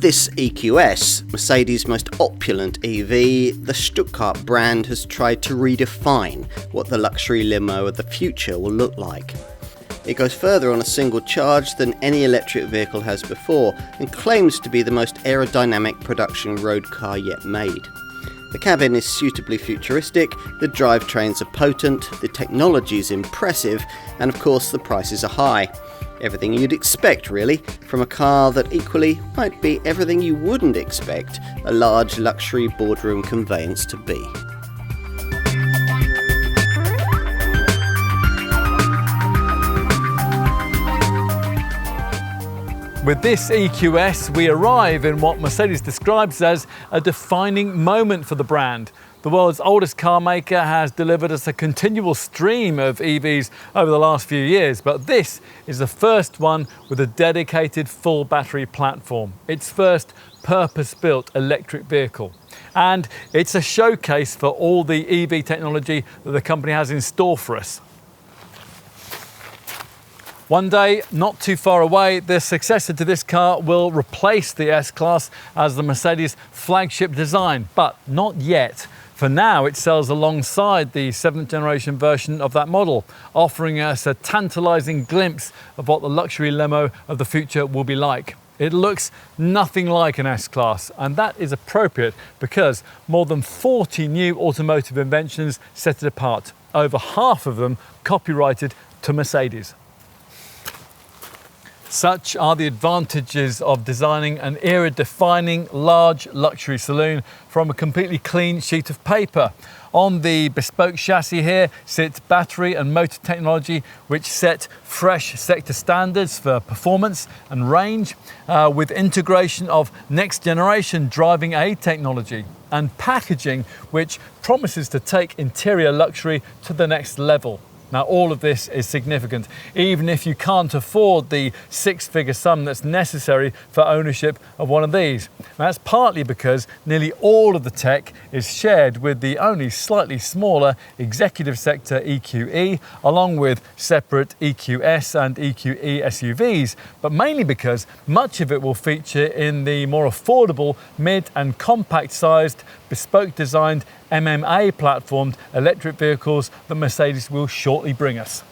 this EQS, Mercedes' most opulent EV, the Stuttgart brand has tried to redefine what the luxury limo of the future will look like. It goes further on a single charge than any electric vehicle has before and claims to be the most aerodynamic production road car yet made. The cabin is suitably futuristic, the drivetrains are potent, the technology is impressive, and of course the prices are high. Everything you'd expect, really, from a car that equally might be everything you wouldn't expect a large luxury boardroom conveyance to be. With this EQS, we arrive in what Mercedes describes as a defining moment for the brand. The world's oldest car maker has delivered us a continual stream of EVs over the last few years, but this is the first one with a dedicated full battery platform. Its first purpose-built electric vehicle. And it's a showcase for all the EV technology that the company has in store for us. One day, not too far away, the successor to this car will replace the S-Class as the Mercedes flagship design, but not yet. For now, it sells alongside the 7th generation version of that model, offering us a tantalizing glimpse of what the luxury limo of the future will be like. It looks nothing like an S-Class, and that is appropriate because more than 40 new automotive inventions set it apart, over half of them copyrighted to Mercedes. Such are the advantages of designing an era-defining large luxury saloon from a completely clean sheet of paper. On the bespoke chassis here sits battery and motor technology which set fresh sector standards for performance and range, with integration of next generation driving aid technology and packaging which promises to take interior luxury to the next level. Now, all of this is significant, even if you can't afford the six-figure sum that's necessary for ownership of one of these. Now, that's partly because nearly all of the tech is shared with the only slightly smaller executive sector EQE, along with separate EQS and EQE SUVs, but mainly because much of it will feature in the more affordable, mid and compact-sized, bespoke-designed MMA platformed electric vehicles that Mercedes will shortly bring us.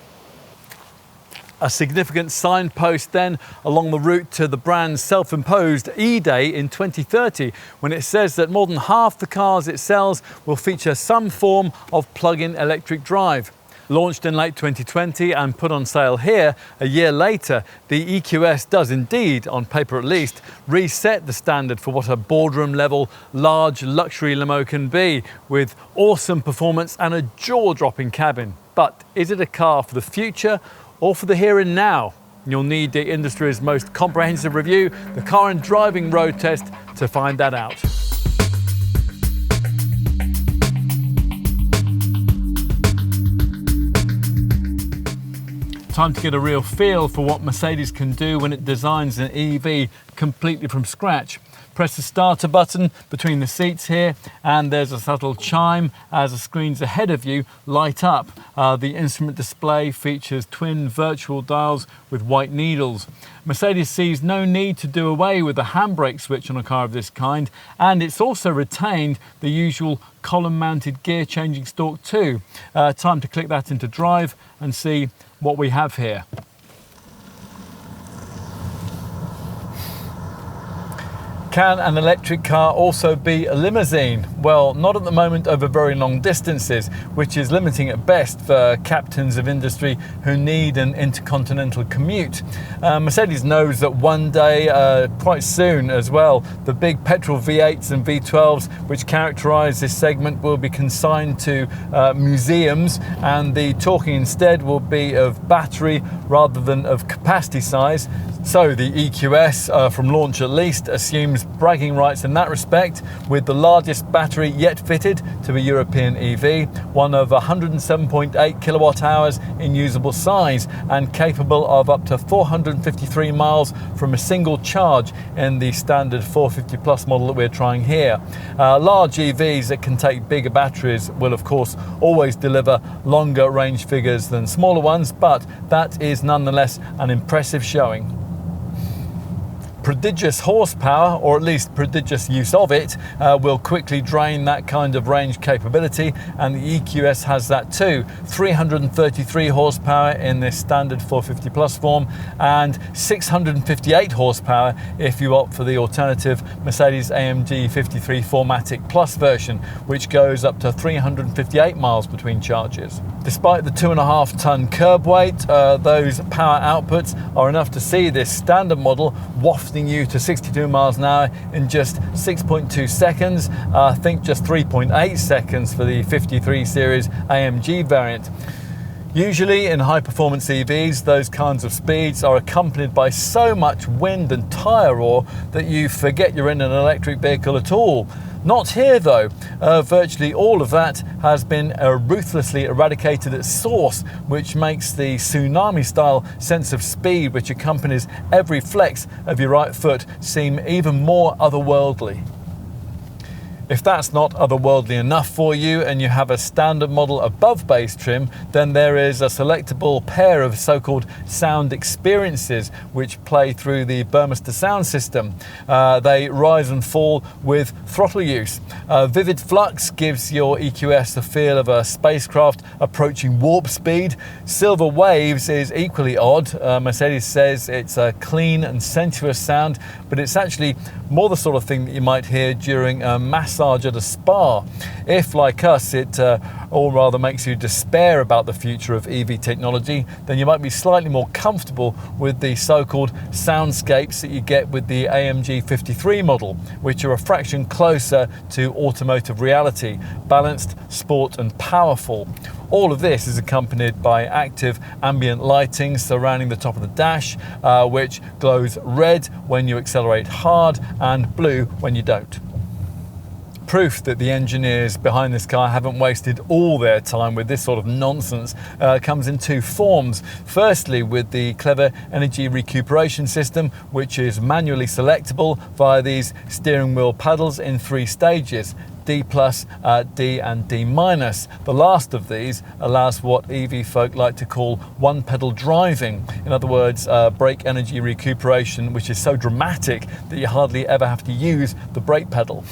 A significant signpost then along the route to the brand's self-imposed E-Day in 2030, when it says that more than half the cars it sells will feature some form of plug-in electric drive. Launched in late 2020 and put on sale here a year later, the EQS does indeed, on paper at least, reset the standard for what a boardroom-level, large luxury limo can be, with awesome performance and a jaw-dropping cabin. But is it a car for the future or for the here and now? You'll need the industry's most comprehensive review, the Car and Driving Road Test, to find that out. Time to get a real feel for what Mercedes can do when it designs an EV completely from scratch. Press the starter button between the seats here and there's a subtle chime as the screens ahead of you light up. The instrument display features twin virtual dials with white needles. Mercedes sees no need to do away with the handbrake switch on a car of this kind, and it's also retained the usual column-mounted gear changing stalk too. Time to click that into drive and see what we have here. Can an electric car also be a limousine? Well, not at the moment over very long distances, which is limiting at best for captains of industry who need an intercontinental commute. Mercedes knows that one day, quite soon as well, the big petrol V8s and V12s which characterise this segment will be consigned to museums, and the talking instead will be of battery rather than of capacity size. So the EQS, from launch at least, assumes bragging rights in that respect, with the largest battery yet fitted to a European EV, one of 107.8 kilowatt hours in usable size and capable of up to 453 miles from a single charge in the standard 450 Plus model that we're trying here. Large EVs that can take bigger batteries will of course always deliver longer range figures than smaller ones, but that is nonetheless an impressive showing. prodigious horsepower, or at least prodigious use of it, will quickly drain that kind of range capability, and the EQS has that too. 333 horsepower in this standard 450 Plus form, and 658 horsepower if you opt for the alternative Mercedes AMG 53 4MATIC Plus version, which goes up to 358 miles between charges. Despite the 2.5 ton curb weight, those power outputs are enough to see this standard model wafting you to 62 miles an hour in just 6.2 seconds. I think just 3.8 seconds for the 53 series AMG variant. Usually in high-performance EVs, those kinds of speeds are accompanied by so much wind and tyre roar that you forget you're in an electric vehicle at all. Not here though. Virtually all of that has been ruthlessly eradicated at source, which makes the tsunami-style sense of speed which accompanies every flex of your right foot seem even more otherworldly. If that's not otherworldly enough for you and you have a standard model above base trim, then there is a selectable pair of so-called sound experiences which play through the Burmester sound system. They rise and fall with throttle use. Vivid Flux gives your EQS the feel of a spacecraft approaching warp speed. Silver Waves is equally odd. Mercedes says it's a clean and sensuous sound, but it's actually more the sort of thing that you might hear during a massage at a spa. If, like us, it all rather makes you despair about the future of EV technology, then you might be slightly more comfortable with the so-called soundscapes that you get with the AMG 53 model, which are a fraction closer to automotive reality, balanced, sport and powerful. All of this is accompanied by active ambient lighting surrounding the top of the dash, which glows red when you accelerate hard and blue when you don't. Proof that the engineers behind this car haven't wasted all their time with this sort of nonsense comes in two forms. Firstly, with the clever energy recuperation system, which is manually selectable via these steering wheel paddles in 3 stages. D+, D and D-. The last of these allows what EV folk like to call one-pedal driving. In other words, brake energy recuperation, which is so dramatic that you hardly ever have to use the brake pedal.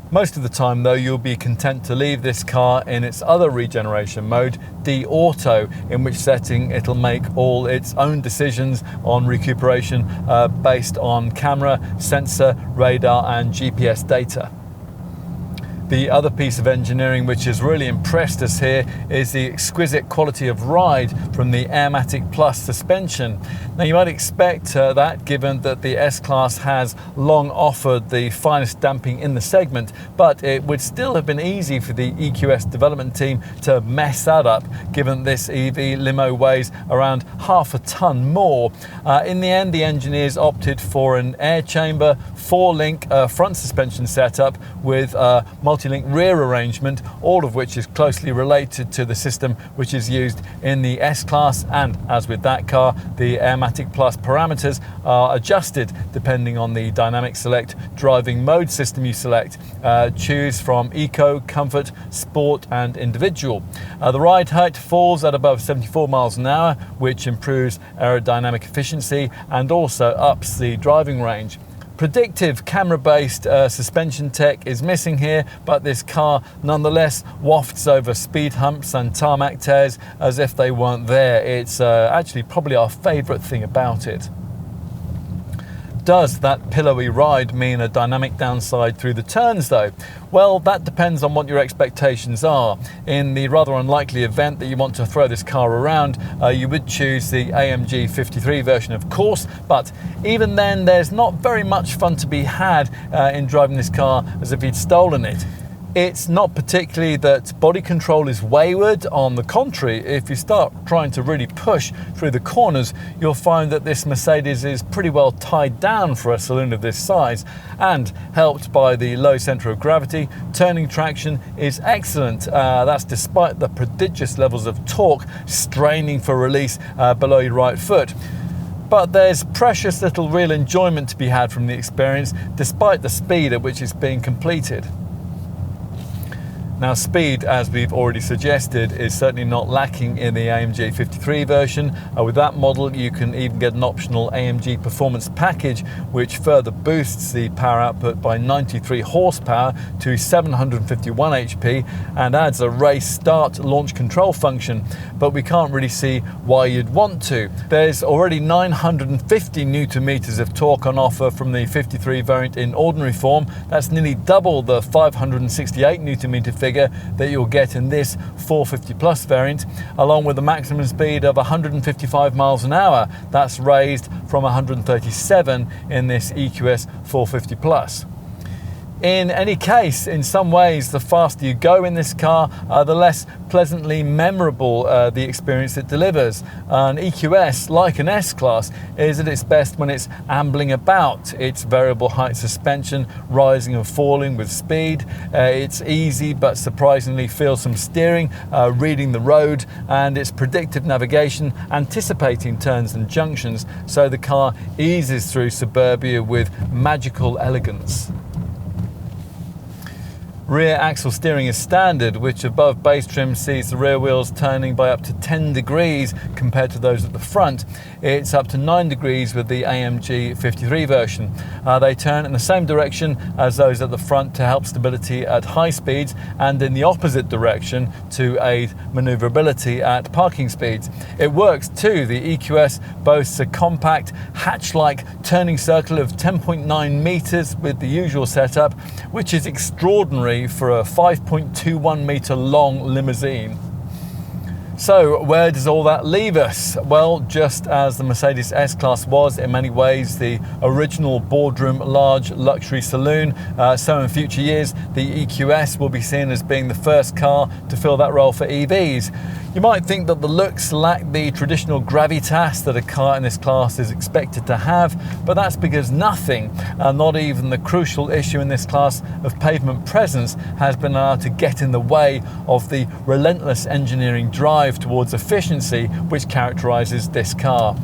Most of the time though, you'll be content to leave this car in its other regeneration mode, D-Auto, in which setting it'll make all its own decisions on recuperation based on camera, sensor, radar and GPS data. The other piece of engineering which has really impressed us here is the exquisite quality of ride from the Airmatic Plus suspension. Now you might expect that, given that the S-Class has long offered the finest damping in the segment, but it would still have been easy for the EQS development team to mess that up, given this EV limo weighs around half a ton more. In the end, the engineers opted for an air chamber, 4-link front suspension setup with multi-link rear arrangement, all of which is closely related to the system which is used in the S-Class, and as with that car, the Airmatic Plus parameters are adjusted depending on the dynamic select driving mode system you select. Choose from Eco, Comfort, Sport and Individual. The ride height falls at above 74 miles an hour, which improves aerodynamic efficiency and also ups the driving range. Predictive camera-based suspension tech is missing here, but this car nonetheless wafts over speed humps and tarmac tears as if they weren't there. It's actually probably our favourite thing about it. Does that pillowy ride mean a dynamic downside through the turns though? Well, that depends on what your expectations are. In the rather unlikely event that you want to throw this car around, you would choose the AMG 53 version, of course, but even then there's not very much fun to be had in driving this car as if you'd stolen it. It's not particularly that body control is wayward. On the contrary, if you start trying to really push through the corners, you'll find that this Mercedes is pretty well tied down for a saloon of this size, and helped by the low centre of gravity, turning traction is excellent. That's despite the prodigious levels of torque straining for release below your right foot. But there's precious little real enjoyment to be had from the experience, despite the speed at which it's being completed. Now speed, as we've already suggested, is certainly not lacking in the AMG 53 version. With that model you can even get an optional AMG performance package which further boosts the power output by 93 horsepower to 751 HP and adds a race start launch control function, but we can't really see why you'd want to. There's already 950 Newton meters of torque on offer from the 53 variant in ordinary form. That's nearly double the 568 Newton meter figure that you'll get in this 450 plus variant, along with a maximum speed of 155 miles an hour. That's raised from 137 in this EQS 450 plus. In any case, in some ways, the faster you go in this car, the less pleasantly memorable the experience it delivers. An EQS, like an S-Class, is at its best when it's ambling about. Its variable height suspension, rising and falling with speed. It's easy but surprisingly feelsome steering, reading the road, and its predictive navigation, anticipating turns and junctions, so the car eases through suburbia with magical elegance. Rear axle steering is standard, which above base trim sees the rear wheels turning by up to 10 degrees compared to those at the front. It's up to 9 degrees with the AMG 53 version. They turn in the same direction as those at the front to help stability at high speeds, and in the opposite direction to aid manoeuvrability at parking speeds. It works too. The EQS boasts a compact hatch-like turning circle of 10.9 meters with the usual setup, which is extraordinary for a 5.21 meter long limousine. So where does all that leave us? Well, just as the Mercedes S-Class was in many ways the original boardroom large luxury saloon, so in future years the EQS will be seen as being the first car to fill that role for EVs. You might think that the looks lack the traditional gravitas that a car in this class is expected to have, but that's because nothing, not even the crucial issue in this class of pavement presence, has been allowed to get in the way of the relentless engineering drive towards efficiency which characterizes this car.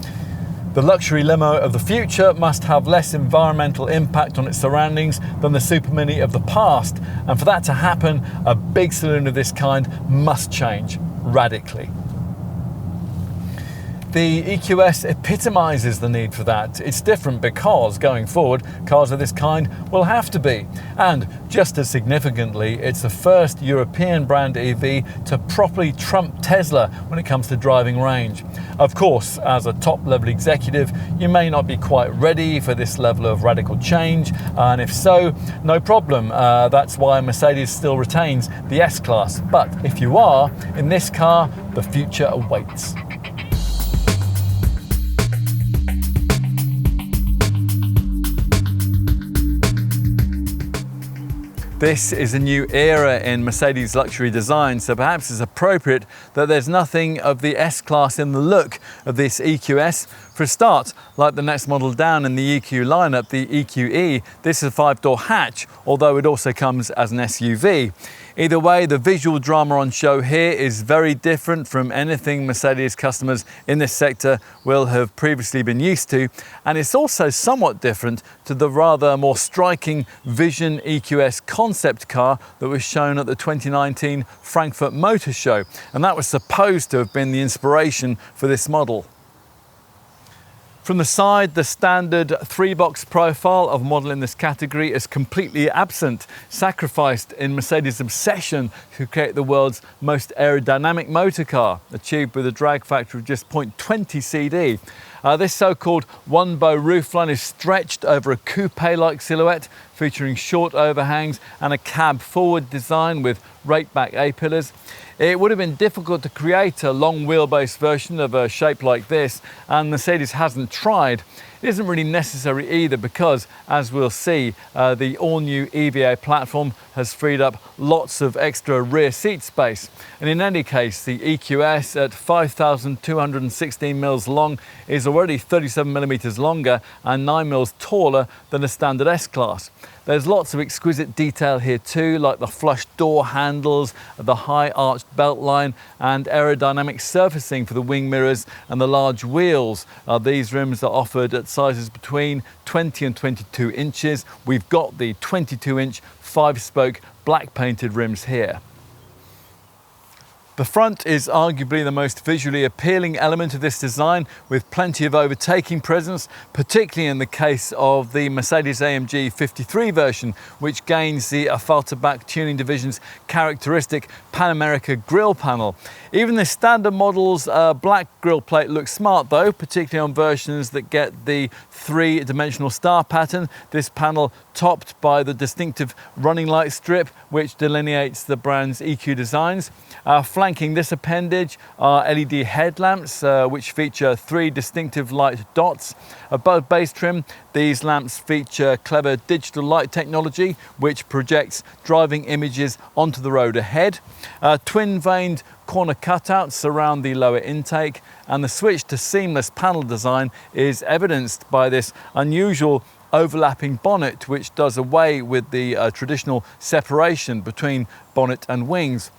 The luxury limo of the future must have less environmental impact on its surroundings than the Super Mini of the past, and for that to happen, a big saloon of this kind must change radically. The EQS epitomizes the need for that. It's different because, going forward, cars of this kind will have to be. And just as significantly, it's the first European brand EV to properly trump Tesla when it comes to driving range. Of course, as a top-level executive, you may not be quite ready for this level of radical change, and if so, no problem. That's why Mercedes still retains the S-Class. But if you are, in this car, the future awaits. This is a new era in Mercedes luxury design, so perhaps it's appropriate that there's nothing of the S-Class in the look of this EQS. For a start, like the next model down in the EQ lineup, the EQE, this is a 5-door hatch, although it also comes as an SUV. Either way, the visual drama on show here is very different from anything Mercedes customers in this sector will have previously been used to, and it's also somewhat different to the rather more striking Vision EQS concept car that was shown at the 2019 Frankfurt Motor Show, and that was supposed to have been the inspiration for this model. From the side, the standard 3-box profile of a model in this category is completely absent, sacrificed in Mercedes' obsession to create the world's most aerodynamic motor car, achieved with a drag factor of just 0.20 CD. This so-called one-bow roofline is stretched over a coupe-like silhouette, featuring short overhangs and a cab-forward design with rake-back A-pillars. It would have been difficult to create a long wheelbase version of a shape like this, and Mercedes hasn't tried. It isn't really necessary either because, as we'll see, the all-new EVA platform has freed up lots of extra rear seat space. And in any case, the EQS at 5,216 mils long is already 37 millimeters longer and 9 mils taller than a standard S-Class. There's lots of exquisite detail here too, like the flush door handles, the high arched belt line, and aerodynamic surfacing for the wing mirrors and the large wheels. These rims are offered at sizes between 20 and 22 inches. We've got the 22-inch 5-spoke black painted rims here. The front is arguably the most visually appealing element of this design, with plenty of overtaking presence, particularly in the case of the Mercedes-AMG 53 version, which gains the Affalterbach tuning division's characteristic Pan America grille panel. Even the standard model's black grille plate looks smart though, particularly on versions that get the three-dimensional star pattern. This panel topped by the distinctive running light strip, which delineates the brand's EQ designs. Flanking this appendage are LED headlamps, which feature three distinctive light dots. Above base trim, these lamps feature clever digital light technology, which projects driving images onto the road ahead. Twin-vaned corner cutouts surround the lower intake, and the switch to seamless panel design is evidenced by this unusual overlapping bonnet, which does away with the traditional separation between bonnet and wings.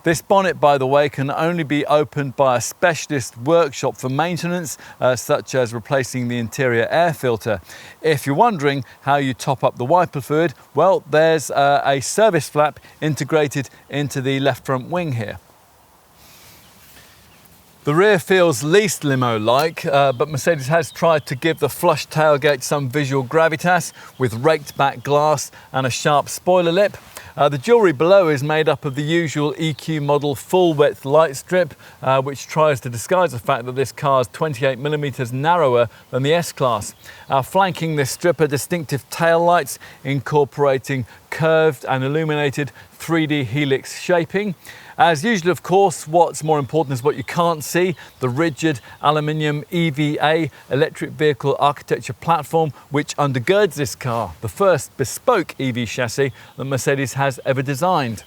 This bonnet, by the way, can only be opened by a specialist workshop for maintenance, such as replacing the interior air filter. If you're wondering how you top up the wiper fluid, well, there's a service flap integrated into the left front wing here. The rear feels least limo-like, but Mercedes has tried to give the flush tailgate some visual gravitas with raked back glass and a sharp spoiler lip. The jewellery below is made up of the usual EQ model full-width light strip, which tries to disguise the fact that this car is 28mm narrower than the S-Class. Flanking this strip are distinctive tail lights incorporating curved and illuminated 3D helix shaping. As usual, of course, what's more important is what you can't see, the rigid aluminium EVA electric vehicle architecture platform which undergirds this car, the first bespoke EV chassis that Mercedes has ever designed.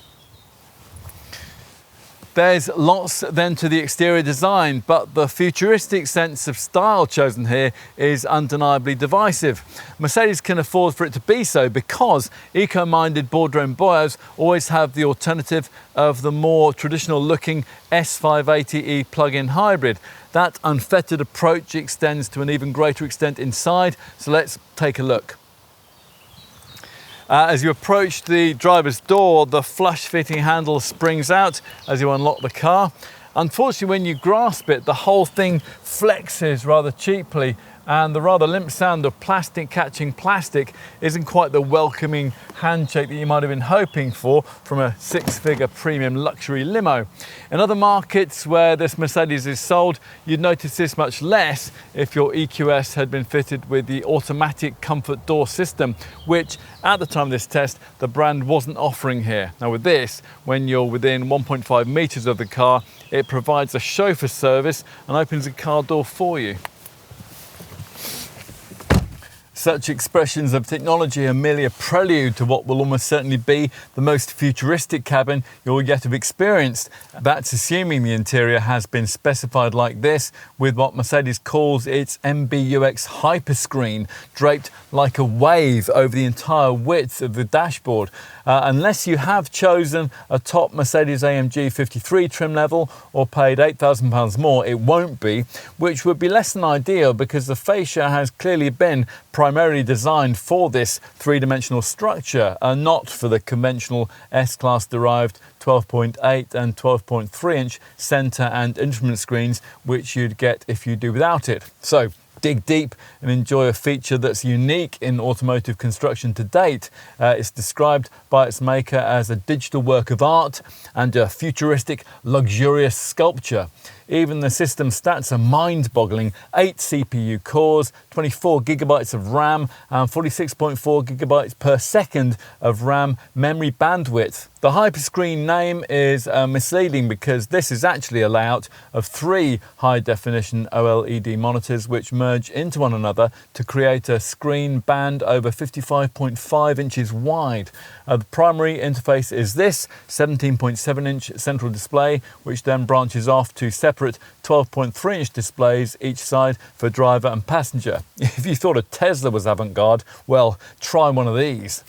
There's lots then to the exterior design, but the futuristic sense of style chosen here is undeniably divisive. Mercedes can afford for it to be so because eco-minded boardroom boyos always have the alternative of the more traditional looking S580e plug-in hybrid. That unfettered approach extends to an even greater extent inside, so let's take a look. As you approach the driver's door, the flush-fitting handle springs out as you unlock the car. Unfortunately, when you grasp it, the whole thing flexes rather cheaply, and the rather limp sound of plastic catching plastic isn't quite the welcoming handshake that you might have been hoping for from a six-figure premium luxury limo. In other markets where this Mercedes is sold, you'd notice this much less if your EQS had been fitted with the automatic comfort door system, which at the time of this test, the brand wasn't offering here. Now with this, when you're within 1.5 meters of the car, it provides a chauffeur service and opens the car door for you. Such expressions of technology are merely a prelude to what will almost certainly be the most futuristic cabin you'll yet have experienced. That's assuming the interior has been specified like this, with what Mercedes calls its Amg Eqs hyperscreen, draped like a wave over the entire width of the dashboard. Unless you have chosen a top Mercedes-AMG 53 trim level or paid £8,000 more, it won't be, which would be less than ideal because the fascia has clearly been primarily designed for this three-dimensional structure, not for the conventional S-Class derived 12.8 and 12.3 inch centre and instrument screens, which you'd get if you do without it. So dig deep and enjoy a feature that's unique in automotive construction to date. It's described by its maker as a digital work of art and a futuristic, luxurious sculpture. Even the system stats are mind-boggling. 8 CPU cores, 24 gigabytes of RAM, and 46.4 gigabytes per second of RAM memory bandwidth. The hyperscreen name is misleading because this is actually a layout of 3 high-definition OLED monitors which merge into one another to create a screen band over 55.5 inches wide. The primary interface is this 17.7-inch central display, which then branches off to separate 12.3-inch displays each side for driver and passenger. If you thought a Tesla was avant-garde, well, try one of these.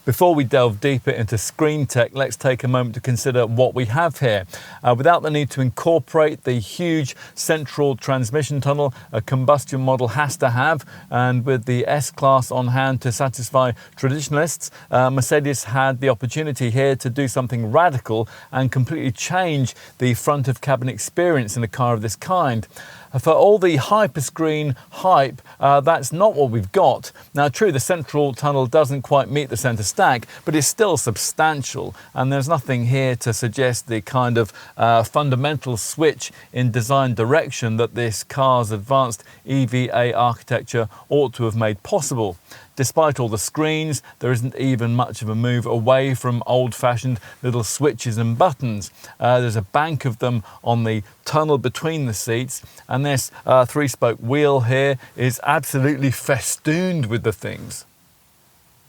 Before we delve deeper into screen tech, let's take a moment to consider what we have here. Without the need to incorporate the huge central transmission tunnel a combustion model has to have, and with the S-Class on hand to satisfy traditionalists, Mercedes had the opportunity here to do something radical and completely change the front of cabin experience in a car of this kind. For all the hyperscreen hype, that's not what we've got. Now, true, the central tunnel doesn't quite meet the centre stack, but it's still substantial, and there's nothing here to suggest the kind of fundamental switch in design direction that this car's advanced EVA architecture ought to have made possible. Despite all the screens, there isn't even much of a move away from old-fashioned little switches and buttons. There's a bank of them on the tunnel between the seats, and this three-spoke wheel here is absolutely festooned with the things.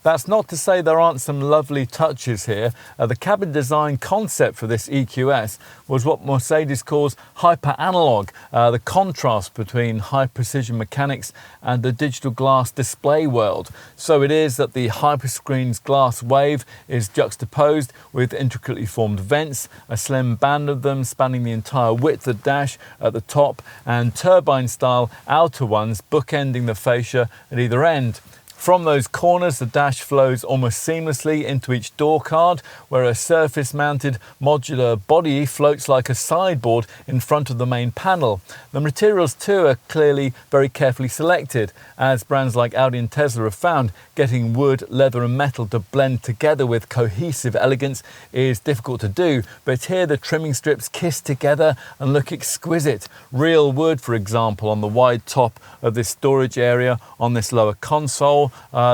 That's not to say there aren't some lovely touches here. The cabin design concept for this EQS was what Mercedes calls hyper-analog, the contrast between high-precision mechanics and the digital glass display world. So it is that the hyperscreen's glass wave is juxtaposed with intricately formed vents, a slim band of them spanning the entire width of the dash at the top, and turbine-style outer ones bookending the fascia at either end. From those corners, the dash flows almost seamlessly into each door card, where a surface-mounted modular body floats like a sideboard in front of the main panel. The materials too are clearly very carefully selected, as brands like Audi and Tesla have found. Getting wood, leather and metal to blend together with cohesive elegance is difficult to do, but here the trimming strips kiss together and look exquisite. Real wood, for example, on the wide top of this storage area on this lower console.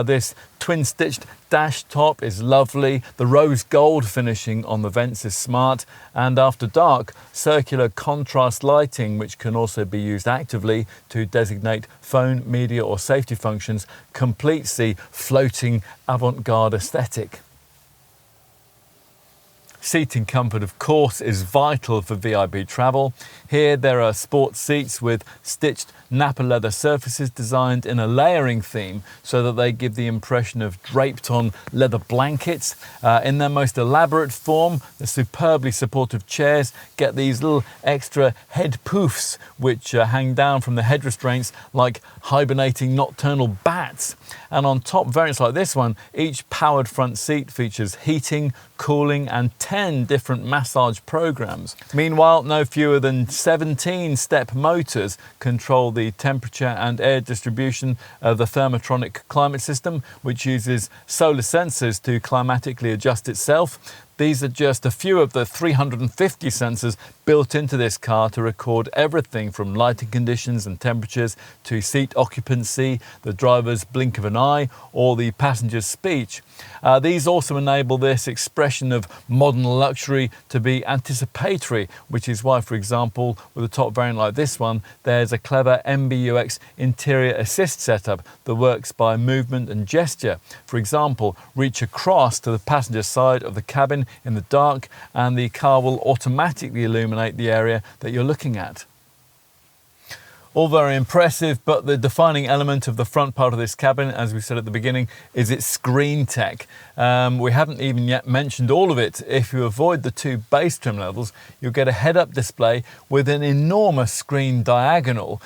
This twin-stitched dash top is lovely. The rose gold finishing on the vents is smart, and after dark, circular contrast lighting, which can also be used actively to designate phone, media or safety functions, completes the floating avant-garde aesthetic. Seating comfort, of course, is vital for VIP travel. Here there are sport seats with stitched Napa leather surfaces designed in a layering theme so that they give the impression of draped on leather blankets. In their most elaborate form, the superbly supportive chairs get these little extra head poofs which hang down from the head restraints like hibernating nocturnal bats. And on top variants like this one, each powered front seat features heating, cooling and 10 different massage programs. Meanwhile, no fewer than 17 step motors control the temperature and air distribution of the thermotronic climate system, which uses solar sensors to climatically adjust itself. These are just a few of the 350 sensors built into this car to record everything from lighting conditions and temperatures to seat occupancy, the driver's blink of an eye, or the passenger's speech. These also enable this expression of modern luxury to be anticipatory, which is why, for example, with a top variant like this one, there's a clever Amg Eqs interior assist setup that works by movement and gesture. For example, reach across to the passenger side of the cabin in the dark and the car will automatically illuminate the area that you're looking at. All very impressive, but the defining element of the front part of this cabin, as we said at the beginning, is its screen tech. We haven't even yet mentioned all of it. If you avoid the two base trim levels, you'll get a head-up display with an enormous screen diagonal.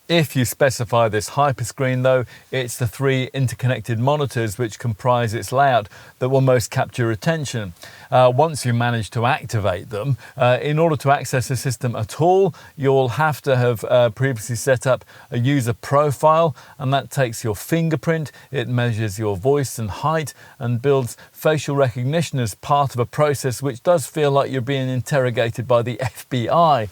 If you specify this hyperscreen though, it's the three interconnected monitors which comprise its layout that will most capture attention. Once you manage to activate them, in order to access the system at all, you'll have to have previously set up a user profile, and that takes your fingerprint, it measures your voice and height, and builds facial recognition as part of a process which does feel like you're being interrogated by the FBI.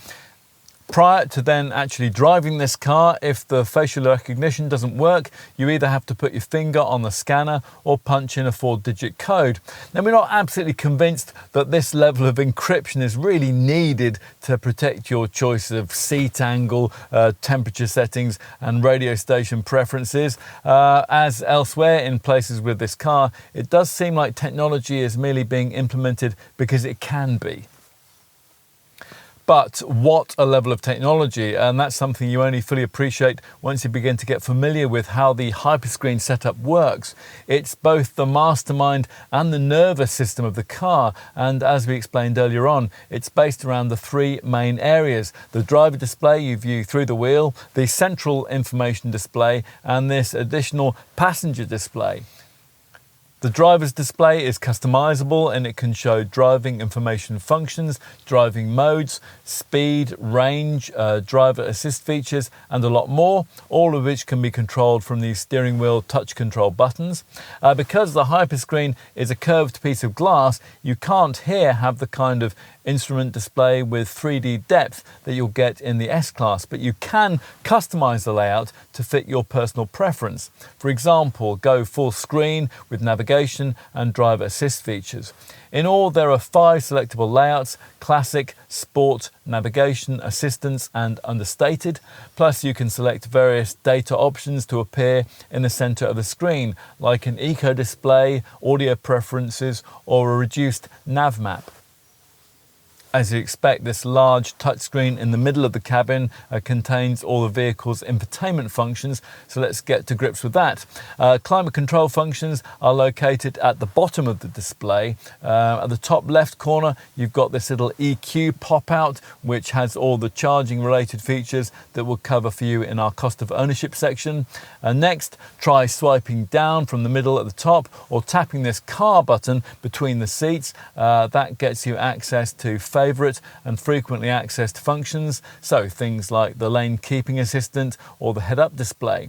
Prior to then actually driving this car, if the facial recognition doesn't work, you either have to put your finger on the scanner or punch in a 4-digit code. Now, we're not absolutely convinced that this level of encryption is really needed to protect your choice of seat angle, temperature settings and radio station preferences. As elsewhere in places with this car, it does seem like technology is merely being implemented because it can be. But what a level of technology, and that's something you only fully appreciate once you begin to get familiar with how the hyperscreen setup works. It's both the mastermind and the nervous system of the car, and as we explained earlier on, it's based around the three main areas: the driver display you view through the wheel, the central information display, and this additional passenger display. The driver's display is customizable and it can show driving information functions, driving modes, speed, range, driver assist features, and a lot more, all of which can be controlled from the steering wheel touch control buttons. Because the hyperscreen is a curved piece of glass, you can't here have the kind of instrument display with 3D depth that you'll get in the S-Class, but you can customize the layout to fit your personal preference. For example, go full screen with navigation and driver assist features. In all, there are 5 selectable layouts: classic, sport, navigation, assistance, and understated. Plus, you can select various data options to appear in the center of the screen, like an eco display, audio preferences, or a reduced nav map. As you expect, this large touchscreen in the middle of the cabin contains all the vehicle's infotainment functions, so let's get to grips with that. Climate control functions are located at the bottom of the display. At the top left corner, you've got this little EQ pop-out, which has all the charging related features that we'll cover for you in our cost of ownership section. Next, try swiping down from the middle at the top or tapping this car button between the seats. That gets you access to favourite and frequently accessed functions, so things like the lane keeping assistant or the head-up display.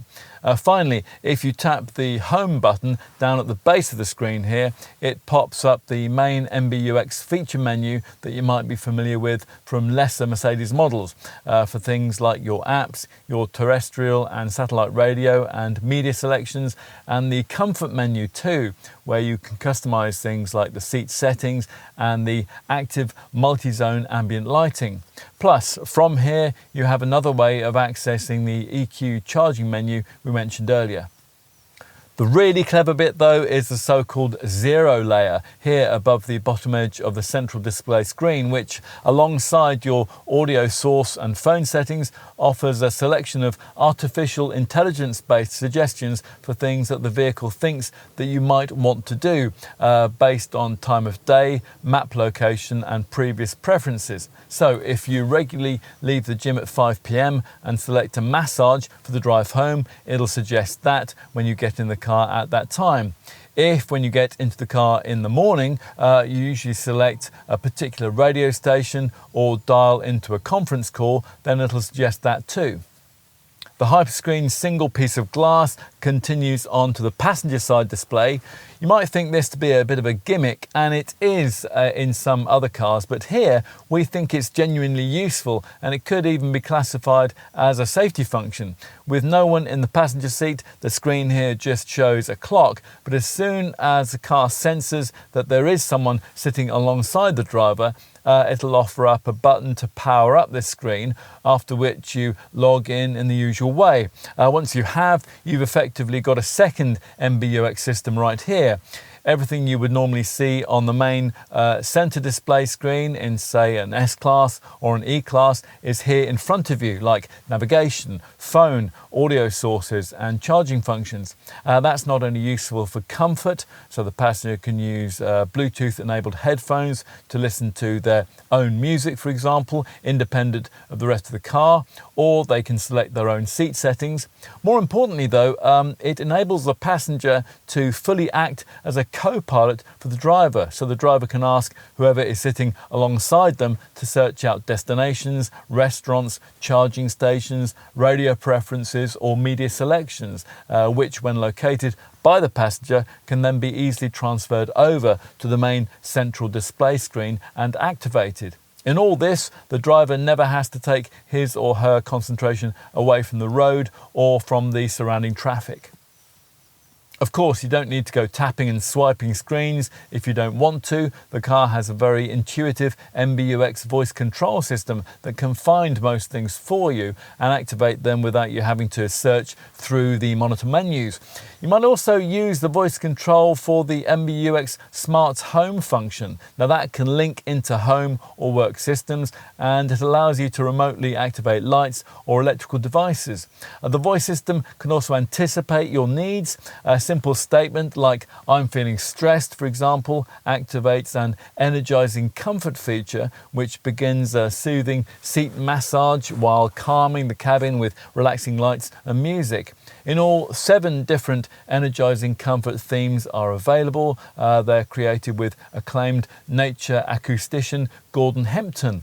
Finally, if you tap the home button down at the base of the screen here, it pops up the main Amg Eqs feature menu that you might be familiar with from lesser Mercedes models for things like your apps, your terrestrial and satellite radio and media selections, and the comfort menu too, where you can customize things like the seat settings and the active multi-zone ambient lighting. Plus, from here, you have another way of accessing the EQ charging menu we mentioned earlier. The really clever bit though is the so-called zero layer here above the bottom edge of the central display screen, which alongside your audio source and phone settings offers a selection of artificial intelligence based suggestions for things that the vehicle thinks that you might want to do based on time of day, map location and previous preferences. So if you regularly leave the gym at 5 p.m. and select a massage for the drive home, it'll suggest that when you get in the car at that time. If when you get into the car in the morning, you usually select a particular radio station or dial into a conference call, then it'll suggest that too. The hyperscreen single piece of glass continues on to the passenger side display. You might think this to be a bit of a gimmick, and it is in some other cars, but here we think it's genuinely useful, and it could even be classified as a safety function. With no one in the passenger seat, the screen here just shows a clock, but as soon as the car senses that there is someone sitting alongside the driver, it'll offer up a button to power up this screen, after which you log in the usual way. Once you have, you've effectively got a second Amg Eqs system right here. Everything you would normally see on the main center display screen in, say, an S-Class or an E-Class is here in front of you, like navigation, phone, audio sources and charging functions. That's not only useful for comfort, so the passenger can use Bluetooth-enabled headphones to listen to their own music, for example, independent of the rest of the car, or they can select their own seat settings. More importantly though, it enables the passenger to fully act as a co-pilot for the driver, so the driver can ask whoever is sitting alongside them to search out destinations, restaurants, charging stations, radio preferences or media selections, which when located by the passenger can then be easily transferred over to the main central display screen and activated. In all this, the driver never has to take his or her concentration away from the road or from the surrounding traffic. Of course, you don't need to go tapping and swiping screens if you don't want to. The car has a very intuitive Mbux voice control system that can find most things for you and activate them without you having to search through the monitor menus. You might also use the voice control for the Mbux Smart Home function. Now that can link into home or work systems, and it allows you to remotely activate lights or electrical devices. The voice system can also anticipate your needs. A simple statement like "I'm feeling stressed," for example, activates an energizing comfort feature which begins a soothing seat massage while calming the cabin with relaxing lights and music. In all, 7 different energizing comfort themes are available. They're created with acclaimed nature acoustician Gordon Hempton.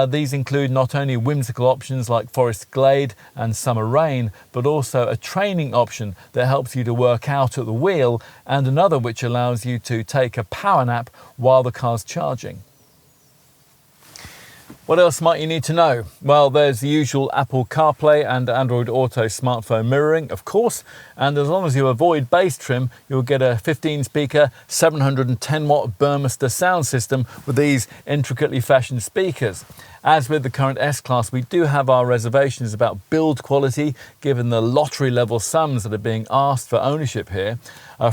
These include not only whimsical options like Forest Glade and Summer Rain, but also a training option that helps you to work out at the wheel, and another which allows you to take a power nap while the car's charging. What else might you need to know? Well, there's the usual Apple CarPlay and Android Auto smartphone mirroring, of course, and as long as you avoid bass trim, you'll get a 15-speaker, 710-watt Burmester sound system with these intricately fashioned speakers. As with the current S-Class, we do have our reservations about build quality, given the lottery-level sums that are being asked for ownership here.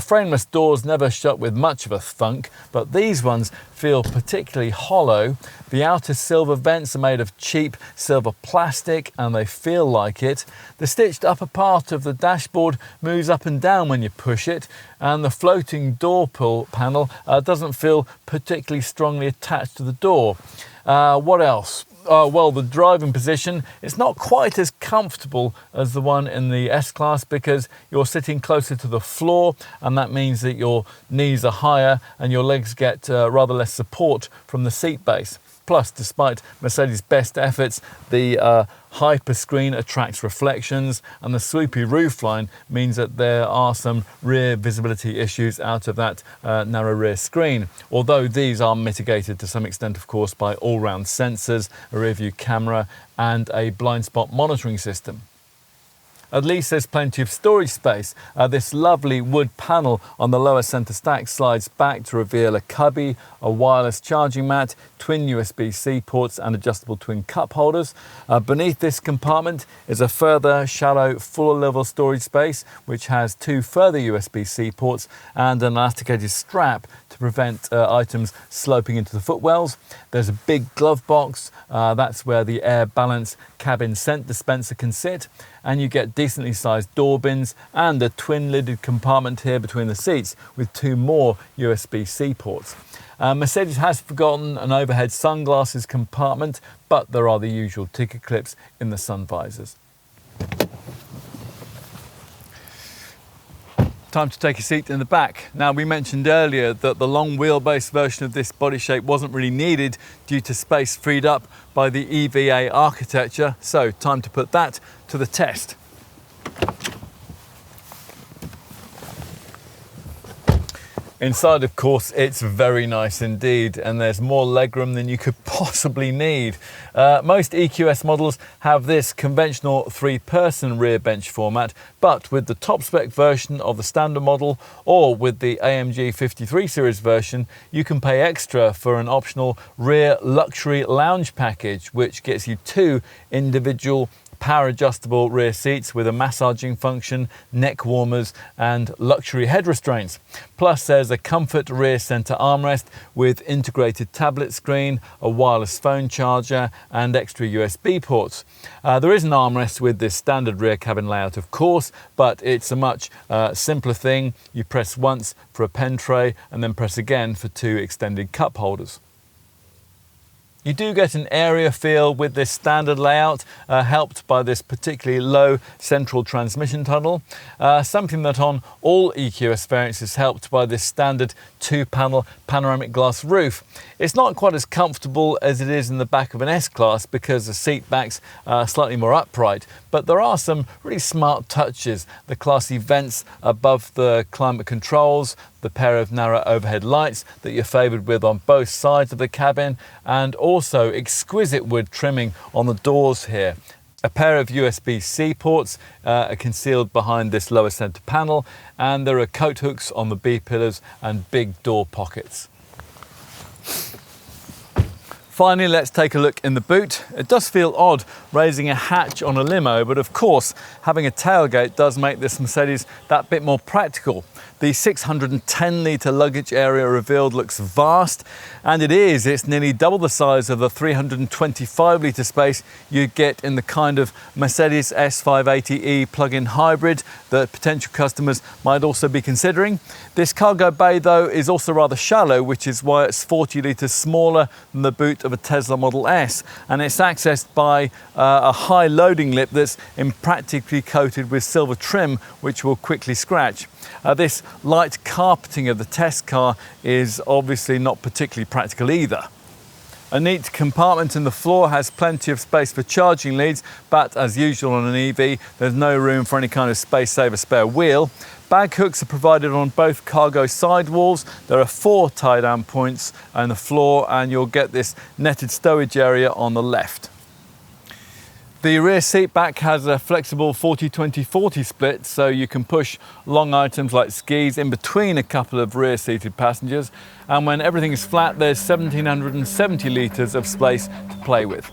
Frameless doors never shut with much of a thunk, but these ones feel particularly hollow. The outer silver vents are made of cheap silver plastic, and they feel like it. The stitched upper part of the dashboard moves up and down when you push it, and the floating door pull panel doesn't feel particularly strongly attached to the door. What else? Well, the driving position, it's not quite as comfortable as the one in the S-Class because you're sitting closer to the floor, and that means that your knees are higher and your legs get rather less support from the seat base. Plus, despite Mercedes' best efforts, the hyper screen attracts reflections, and the swoopy roofline means that there are some rear visibility issues out of that narrow rear screen, although these are mitigated to some extent, of course, by all-round sensors, a rear view camera and a blind spot monitoring system. At least there's plenty of storage space. This lovely wood panel on the lower centre stack slides back to reveal a cubby, a wireless charging mat, twin USB-C ports and adjustable twin cup holders. Beneath this compartment is a further shallow full level storage space which has 2 further USB-C ports and an elasticated strap to prevent items sloping into the footwells. There's a big glove box, that's where the air balance cabin scent dispenser can sit, and you get decently sized door bins and a twin lidded compartment here between the seats with 2 more USB-C ports. Mercedes has forgotten an overhead sunglasses compartment, but there are the usual ticket clips in the sun visors. Time to take a seat in the back. Now, we mentioned earlier that the long wheelbase version of this body shape wasn't really needed due to space freed up by the EVA architecture, so time to put that to the test. Inside, of course, it's very nice indeed, and there's more legroom than you could possibly need. Most EQS models have this conventional 3-person rear bench format, but with the top spec version of the standard model or with the AMG 53 series version, you can pay extra for an optional rear luxury lounge package, which gets you 2 individual power adjustable rear seats with a massaging function, neck warmers and luxury head restraints. Plus there's a comfort rear center armrest with integrated tablet screen, a wireless phone charger and extra USB ports. There is an armrest with this standard rear cabin layout, of course, but it's a much simpler thing. You press once for a pen tray and then press again for 2 extended cup holders. You do get an area feel with this standard layout, helped by this particularly low central transmission tunnel, something that on all EQS variants is helped by this standard 2-panel panoramic glass roof. It's not quite as comfortable as it is in the back of an S-Class because the seat backs are slightly more upright, but there are some really smart touches. The classy vents above the climate controls, the pair of narrow overhead lights that you're favoured with on both sides of the cabin, and also exquisite wood trimming on the doors here. A pair of USB-C ports are concealed behind this lower centre panel, and there are coat hooks on the B-pillars and big door pockets. Finally, let's take a look in the boot. It does feel odd raising a hatch on a limo, but of course, having a tailgate does make this Mercedes that bit more practical. The 610-litre luggage area revealed looks vast, and it is. It's nearly double the size of the 325-litre space you get in the kind of Mercedes S580e plug-in hybrid that potential customers might also be considering. This cargo bay, though, is also rather shallow, which is why it's 40 litres smaller than the boot of a Tesla Model S, and it's accessed by a high loading lip that's impractically coated with silver trim, which will quickly scratch. This light carpeting of the test car is obviously not particularly practical either. A neat compartment in the floor has plenty of space for charging leads, but as usual on an EV, there's no room for any kind of space-saver spare wheel. Bag hooks are provided on both cargo sidewalls. There are 4 tie-down points on the floor, and you'll get this netted stowage area on the left. The rear seat back has a flexible 40-20-40 split, so you can push long items like skis in between a couple of rear-seated passengers. And when everything is flat, there's 1,770 litres of space to play with.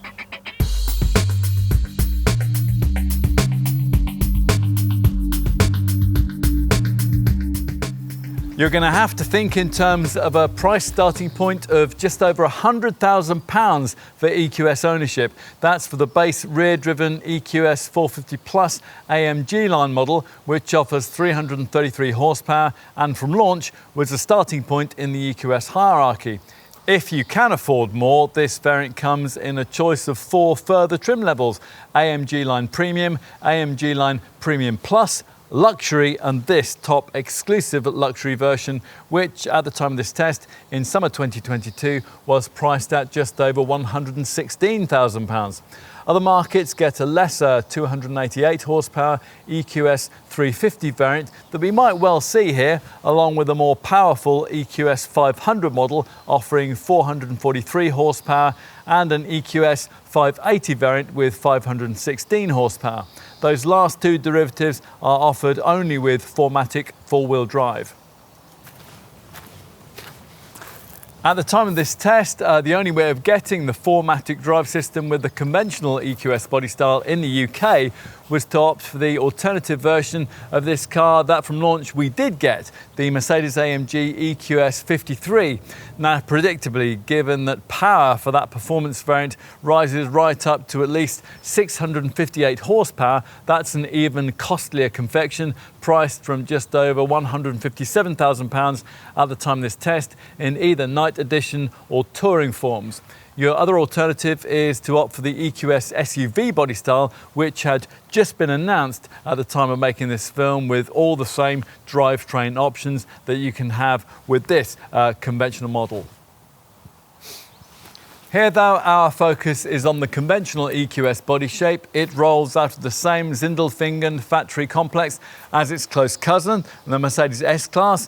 You're going to have to think in terms of a price starting point of just over £100,000 for EQS ownership. That's for the base rear-driven EQS 450 Plus AMG line model, which offers 333 horsepower and from launch was the starting point in the EQS hierarchy. If you can afford more, this variant comes in a choice of 4 further trim levels: AMG Line Premium, AMG Line Premium Plus, Luxury, and this top exclusive luxury version, which at the time of this test in summer 2022 was priced at just over £116,000. Other markets get a lesser 288 horsepower EQS 350 variant that we might well see here, along with a more powerful EQS 500 model offering 443 horsepower and an EQS 580 variant with 516 horsepower. Those last 2 derivatives are offered only with 4MATIC four-wheel drive. At the time of this test, the only way of getting the 4MATIC drive system with the conventional EQS body style in the UK was to opt for the alternative version of this car that from launch we did get, the Mercedes-AMG EQS 53. Now, predictably, given that power for that performance variant rises right up to at least 658 horsepower, that's an even costlier confection, priced from just over £157,000 at the time of this test in either night edition or touring forms. Your other alternative is to opt for the EQS SUV body style, which had just been announced at the time of making this film, with all the same drivetrain options that you can have with this conventional model. Here, though, our focus is on the conventional EQS body shape. It rolls out of the same Sindelfingen factory complex as its close cousin, the Mercedes S-Class,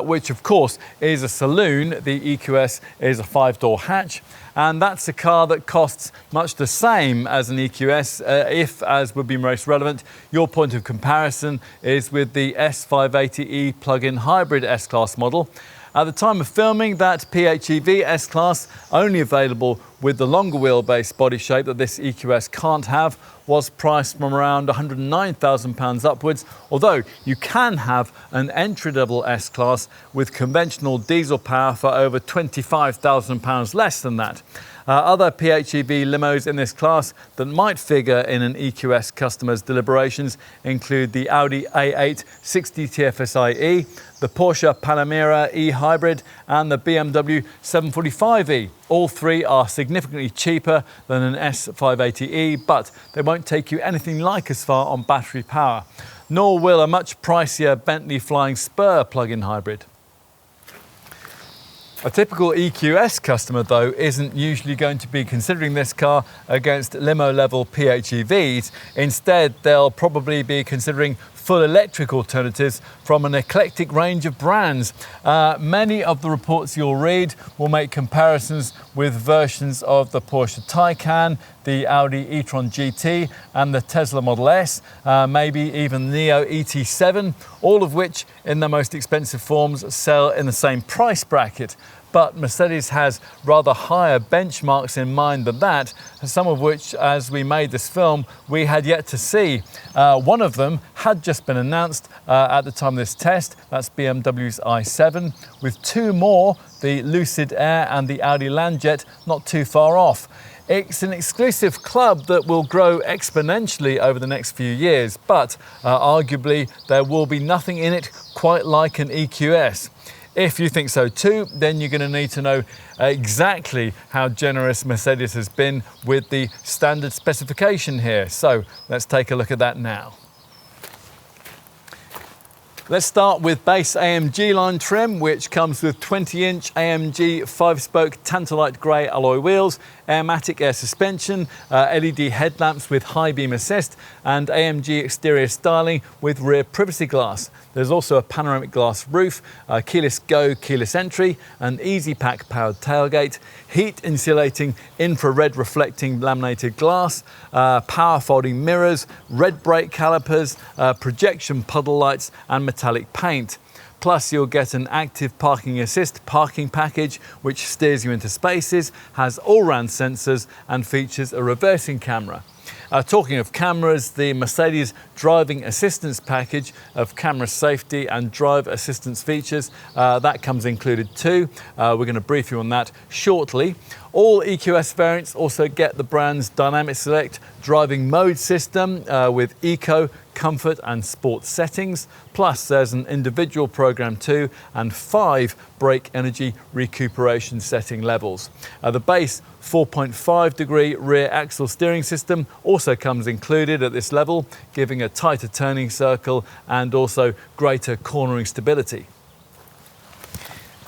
which of course is a saloon. The EQS is a 5-door hatch, and that's a car that costs much the same as an EQS, if, as would be most relevant, your point of comparison is with the S580e plug-in hybrid S-Class model. At the time of filming, that PHEV S-Class, only available with the longer wheelbase body shape that this EQS can't have, was priced from around £109,000 upwards, although you can have an entry-level S-Class with conventional diesel power for over £25,000 less than that. Other PHEV limos in this class that might figure in an EQS customer's deliberations include the Audi A8 60 TFSI-E, the Porsche Panamera e-hybrid and the BMW 745e. All 3 are significantly cheaper than an S580e, but they won't take you anything like as far on battery power. Nor will a much pricier Bentley Flying Spur plug-in hybrid. A typical EQS customer, though, isn't usually going to be considering this car against limo-level PHEVs. Instead, they'll probably be considering full electric alternatives from an eclectic range of brands. Many of the reports you'll read will make comparisons with versions of the Porsche Taycan, the Audi e-tron GT and the Tesla Model S, maybe even Neo ET7, all of which in their most expensive forms sell in the same price bracket. But Mercedes has rather higher benchmarks in mind than that, some of which, as we made this film, we had yet to see. One of them had just been announced at the time of this test. That's BMW's i7, with two more, the Lucid Air and the Audi Landjet, not too far off. It's an exclusive club that will grow exponentially over the next few years, but arguably there will be nothing in it quite like an EQS. If you think so too, then you're going to need to know exactly how generous Mercedes has been with the standard specification here. So let's take a look at that now. Let's start with base AMG line trim, which comes with 20-inch AMG 5-spoke Tantalite grey alloy wheels, Airmatic air suspension, LED headlamps with high beam assist, and AMG exterior styling with rear privacy glass. There's also a panoramic glass roof, keyless go, keyless entry, an Easy Pack powered tailgate, heat insulating infrared reflecting laminated glass, power folding mirrors, red brake calipers, projection puddle lights and metallic paint. Plus you'll get an active parking assist parking package which steers you into spaces, has all-round sensors and features a reversing camera. Talking of cameras, the Mercedes driving assistance package of camera safety and drive assistance features, that comes included too. We're going to brief you on that shortly. All EQS variants also get the brand's Dynamic Select driving mode system with Eco, Comfort and Sport settings. Plus there's an individual program too and 5 brake energy recuperation setting levels. The base 4.5 degree rear axle steering system also comes included at this level, giving a tighter turning circle and also greater cornering stability.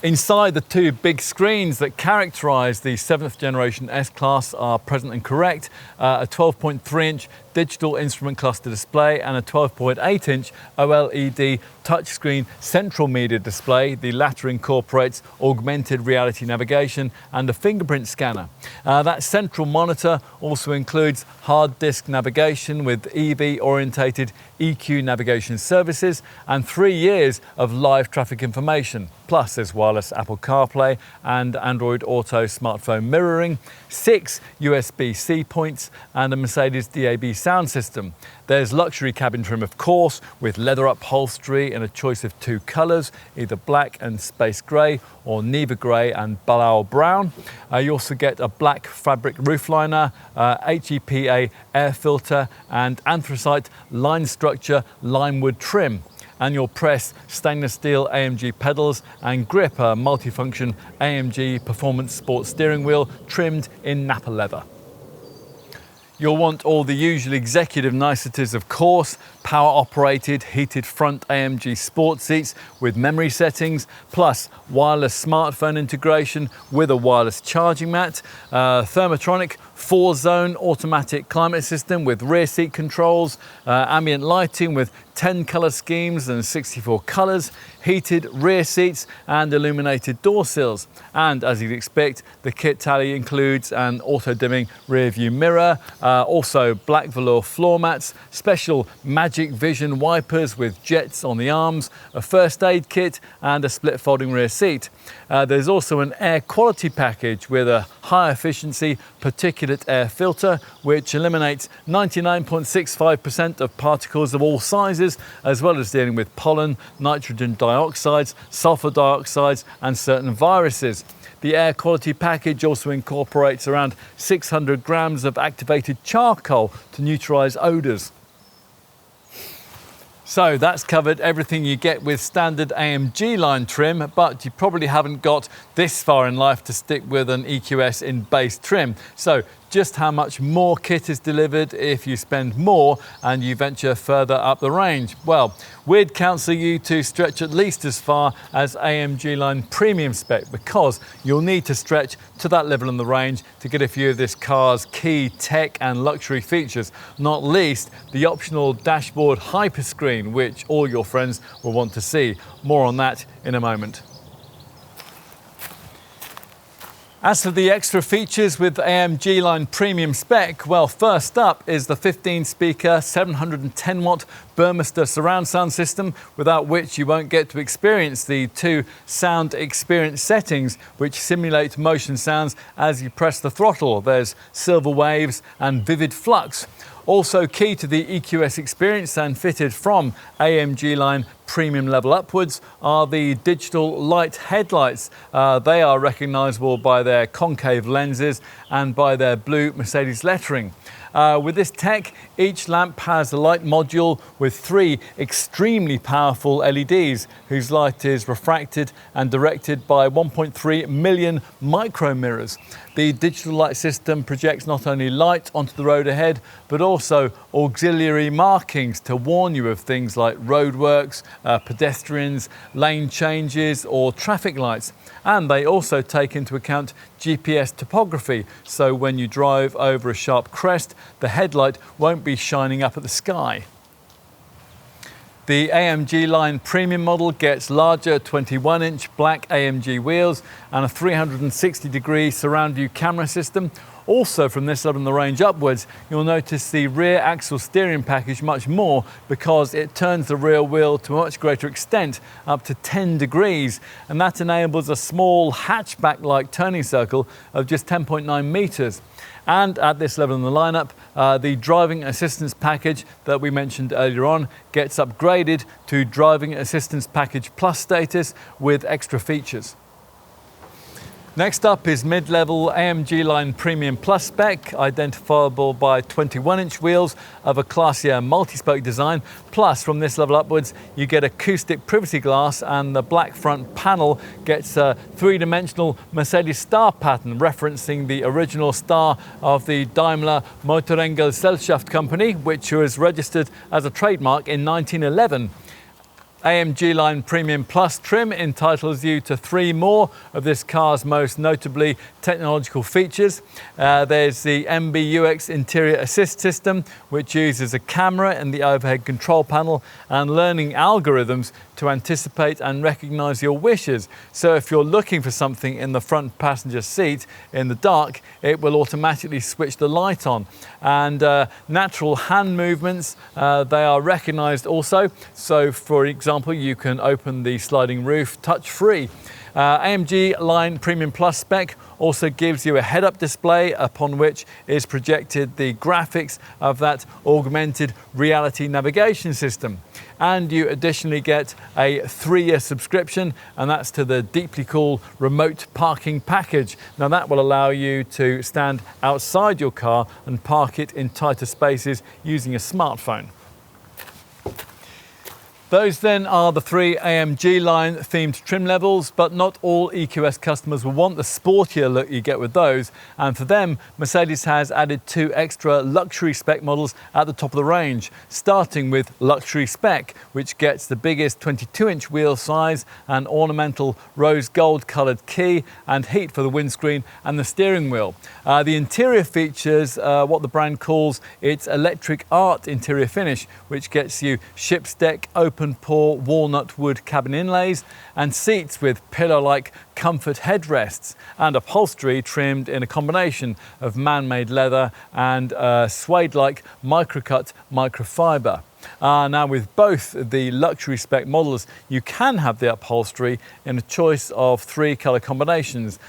Inside, the two big screens that characterise the 7th generation S-Class are present and correct. A 12.3-inch digital instrument cluster display and a 12.8-inch OLED touchscreen central media display. The latter incorporates augmented reality navigation and a fingerprint scanner. That central monitor also includes hard disk navigation with EV-orientated EQ navigation services and 3 years of live traffic information. Plus there's wireless Apple CarPlay and Android Auto smartphone mirroring, 6 USB-C points and a Mercedes DAB sound system. There's luxury cabin trim, of course, with leather upholstery in a choice of 2 colours, either black and space grey or Neva grey and Balao brown. You also get a black fabric roofliner, HEPA air filter and anthracite line structure limewood trim. And you'll press stainless steel AMG pedals and grip a multifunction AMG Performance Sport steering wheel trimmed in Napa leather. You'll want all the usual executive niceties, of course, power operated heated front AMG sport seats with memory settings, plus wireless smartphone integration with a wireless charging mat, Thermotronic 4-zone automatic climate system with rear seat controls, ambient lighting with 10 colour schemes and 64 colours, heated rear seats and illuminated door sills. And as you'd expect, the kit tally includes an auto-dimming rear view mirror, also black velour floor mats, special Magic Vision wipers with jets on the arms, a first aid kit and a split folding rear seat. There's also an air quality package with a high efficiency particulate air filter which eliminates 99.65% of particles of all sizes, as well as dealing with pollen, nitrogen dioxides, sulfur dioxides and certain viruses. The air quality package also incorporates around 600 grams of activated charcoal to neutralise odours. So that's covered everything you get with standard AMG line trim, but you probably haven't got this far in life to stick with an EQS in base trim. So just how much more kit is delivered if you spend more and you venture further up the range. Well, we'd counsel you to stretch at least as far as AMG line premium spec, because you'll need to stretch to that level in the range to get a few of this car's key tech and luxury features, not least the optional dashboard hyperscreen, which all your friends will want to see. More on that in a moment. As for the extra features with AMG line premium spec, well, first up is the 15-speaker 710-watt Burmester surround sound system, without which you won't get to experience the 2 sound experience settings which simulate motion sounds as you press the throttle. There's silver waves and vivid flux. Also key to the EQS experience and fitted from AMG line premium level upwards are the digital light headlights. They are recognisable by their concave lenses and by their blue Mercedes lettering. With this tech, each lamp has a light module with 3 extremely powerful LEDs whose light is refracted and directed by 1.3 million micro mirrors. The digital light system projects not only light onto the road ahead, but also auxiliary markings to warn you of things like roadworks, pedestrians, lane changes or traffic lights. And they also take into account GPS topography, so when you drive over a sharp crest, the headlight won't be shining up at the sky. The AMG line premium model gets larger 21-inch black AMG wheels and a 360-degree surround view camera system. Also from this level in the range upwards, you'll notice the rear axle steering package much more, because it turns the rear wheel to a much greater extent, up to 10 degrees, and that enables a small hatchback-like turning circle of just 10.9 meters. And at this level in the lineup, the driving assistance package that we mentioned earlier on gets upgraded to driving assistance package plus status with extra features. Next up is mid-level AMG line premium plus spec, identifiable by 21-inch wheels of a classier multi-spoke design. Plus, from this level upwards, you get acoustic privacy glass, and the black front panel gets a 3-dimensional Mercedes star pattern, referencing the original star of the Daimler Motorengel-Gesellschaft company, which was registered as a trademark in 1911. AMG line premium plus trim entitles you to 3 more of this car's most notably technological features. There's the Amg Eqs interior assist system, which uses a camera in the overhead control panel and learning algorithms to anticipate and recognize your wishes. So if you're looking for something in the front passenger seat in the dark, it will automatically switch the light on. And natural hand movements, they are recognized also. So for example, you can open the sliding roof touch-free. AMG line premium plus spec also gives you a head-up display upon which is projected the graphics of that augmented reality navigation system. And you additionally get a 3-year subscription, and that's to the deeply cool remote parking package. Now that will allow you to stand outside your car and park it in tighter spaces using a smartphone. Those then are the 3 AMG line themed trim levels, but not all EQS customers will want the sportier look you get with those, and for them Mercedes has added 2 extra luxury spec models at the top of the range, starting with Luxury Spec, which gets the biggest 22-inch wheel size, an ornamental rose gold coloured key and heat for the windscreen and the steering wheel. The interior features what the brand calls its electric art interior finish, which gets you ship's deck open pore walnut wood cabin inlays and seats with pillow-like comfort headrests, and upholstery trimmed in a combination of man-made leather and suede-like microcut microfiber. Now with both the luxury spec models, you can have the upholstery in a choice of 3 colour combinations: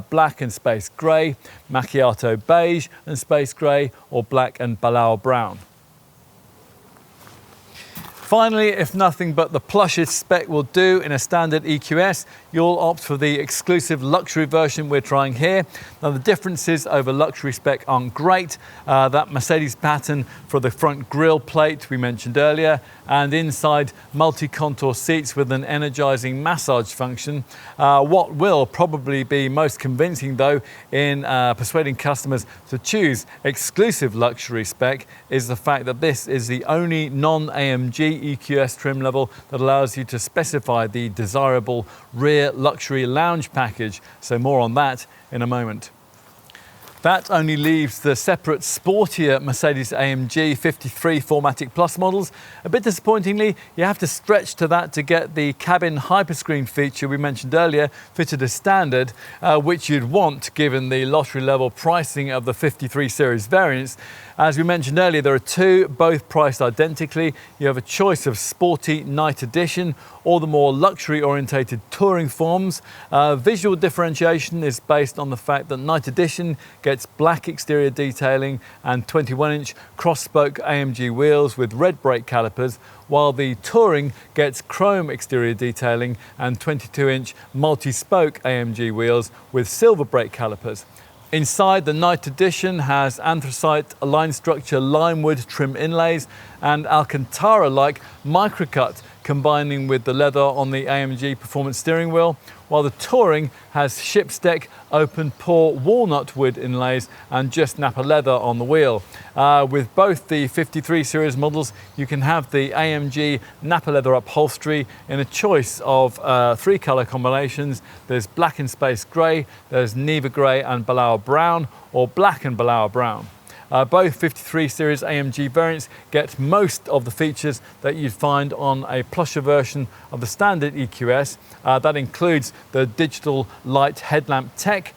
black and space grey, macchiato beige and space grey, or black and balao brown. Finally, if nothing but the plushest spec will do in a standard EQS, you'll opt for the exclusive luxury version we're trying here. Now, the differences over luxury spec aren't great. That Mercedes pattern for the front grille plate we mentioned earlier, and inside multi-contour seats with an energizing massage function. What will probably be most convincing, though, in persuading customers to choose exclusive luxury spec is the fact that this is the only non-AMG EQS trim level that allows you to specify the desirable rear luxury lounge package. So more on that in a moment. That only leaves the separate sportier Mercedes-AMG 53 4MATIC Plus models. A bit disappointingly, you have to stretch to that to get the cabin hyperscreen feature we mentioned earlier fitted as standard, which you'd want given the lottery level pricing of the 53 series variants. As we mentioned earlier, there are two, both priced identically. You have a choice of sporty night edition or the more luxury orientated touring forms. Visual differentiation is based on the fact that night edition gets black exterior detailing and 21-inch cross-spoke AMG wheels with red brake calipers, while the touring gets chrome exterior detailing and 22-inch multi-spoke AMG wheels with silver brake calipers. Inside, the night edition has anthracite line structure limewood trim inlays and Alcantara-like microcut combining with the leather on the AMG performance steering wheel, while the touring has shipsteck open pore walnut wood inlays and just Napa leather on the wheel. With both the 53 series models, you can have the AMG Napa leather upholstery in a choice of three color combinations. There's black and space grey, there's Neva grey and Balauer brown, or black and Balauer brown. Both 53 series AMG variants get most of the features that you'd find on a plusher version of the standard EQS. That includes the digital light headlamp tech,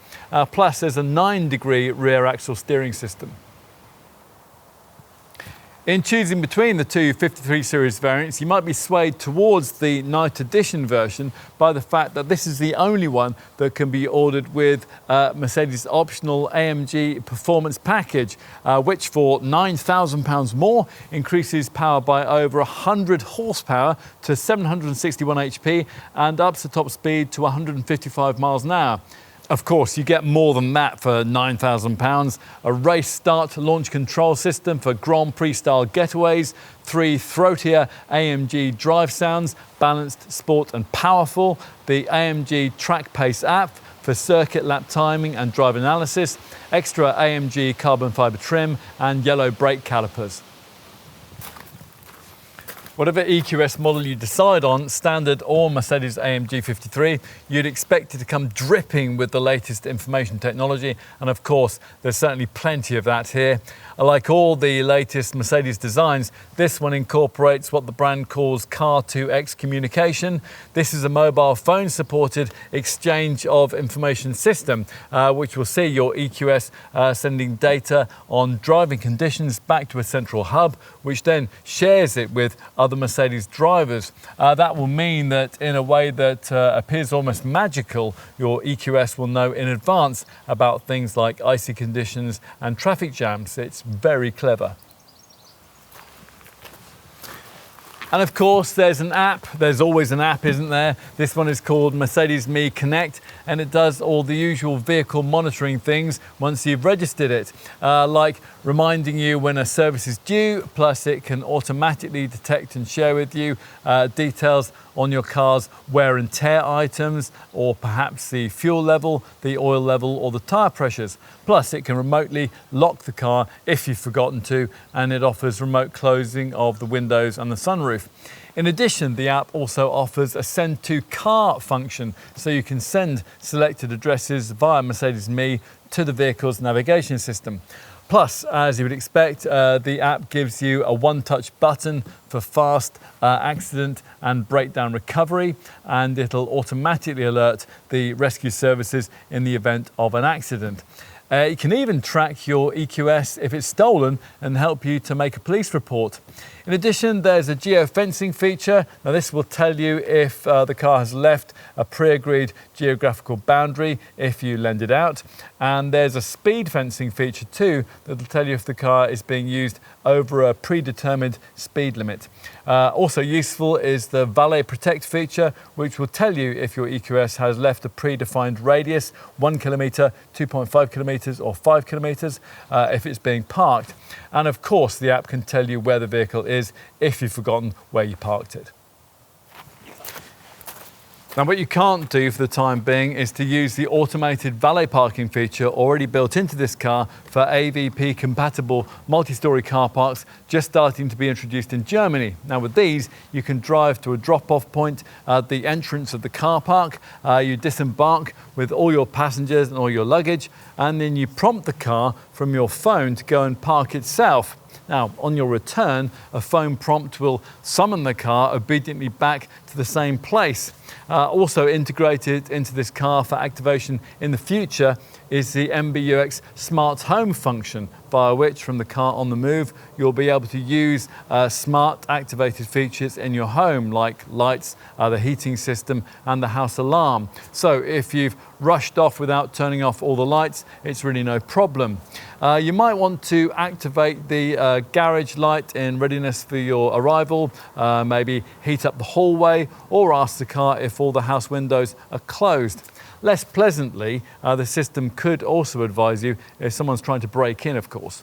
plus there's a 9-degree rear axle steering system. In choosing between the two 53 series variants, you might be swayed towards the night edition version by the fact that this is the only one that can be ordered with Mercedes' optional AMG performance package, which for £9,000 more increases power by over 100 horsepower to 761 HP and ups the top speed to 155 miles an hour. Of course, you get more than that for £9,000. A race start launch control system for Grand Prix style getaways, 3 throatier AMG drive sounds, balanced, sport and powerful, the AMG Track Pace app for circuit lap timing and drive analysis, extra AMG carbon fibre trim and yellow brake calipers. Whatever EQS model you decide on, standard or Mercedes AMG 53, you'd expect it to come dripping with the latest information technology, and of course there's certainly plenty of that here. Like all the latest Mercedes designs, this one incorporates what the brand calls Car2X communication. This is a mobile phone supported exchange of information system, which will see your EQS sending data on driving conditions back to a central hub, which then shares it with other Mercedes drivers. That will mean that in a way that appears almost magical, your EQS will know in advance about things like icy conditions and traffic jams. It's very clever. And of course, there's an app. There's always an app, isn't there? This one is called Mercedes Me Connect, and it does all the usual vehicle monitoring things once you've registered it, like reminding you when a service is due, plus it can automatically detect and share with you details on your car's wear and tear items, or perhaps the fuel level, the oil level, or the tyre pressures. Plus, it can remotely lock the car if you've forgotten to, and it offers remote closing of the windows and the sunroof. In addition, the app also offers a send to car function, so you can send selected addresses via Mercedes Me to the vehicle's navigation system. Plus, as you would expect, the app gives you a one-touch button for fast accident and breakdown recovery, and it'll automatically alert the rescue services in the event of an accident. It can even track your EQS if it's stolen and help you to make a police report. In addition, there's a geofencing feature. Now this will tell you if the car has left a pre-agreed geographical boundary if you lend it out. And there's a speed fencing feature too that will tell you if the car is being used over a predetermined speed limit. Also useful is the Valet Protect feature, which will tell you if your EQS has left a predefined radius, 1 kilometre, 2.5 kilometres or 5 kilometres if it's being parked. And of course, the app can tell you where the vehicle is if you've forgotten where you parked it. Now what you can't do for the time being is to use the automated valet parking feature already built into this car for AVP compatible multi-storey car parks just starting to be introduced in Germany. Now with these you can drive to a drop-off point at the entrance of the car park, you disembark with all your passengers and all your luggage, and then you prompt the car from your phone to go and park itself. Now, on your return, a phone prompt will summon the car obediently back to the same place. Also integrated into this car for activation in the future is the Amg Eqs smart home function, via which from the car on the move you'll be able to use smart activated features in your home like lights, the heating system and the house alarm. So if you've rushed off without turning off all the lights, it's really no problem. You might want to activate the garage light in readiness for your arrival, maybe heat up the hallway or ask the car if all the house windows are closed. Less pleasantly, the system could also advise you if someone's trying to break in, of course.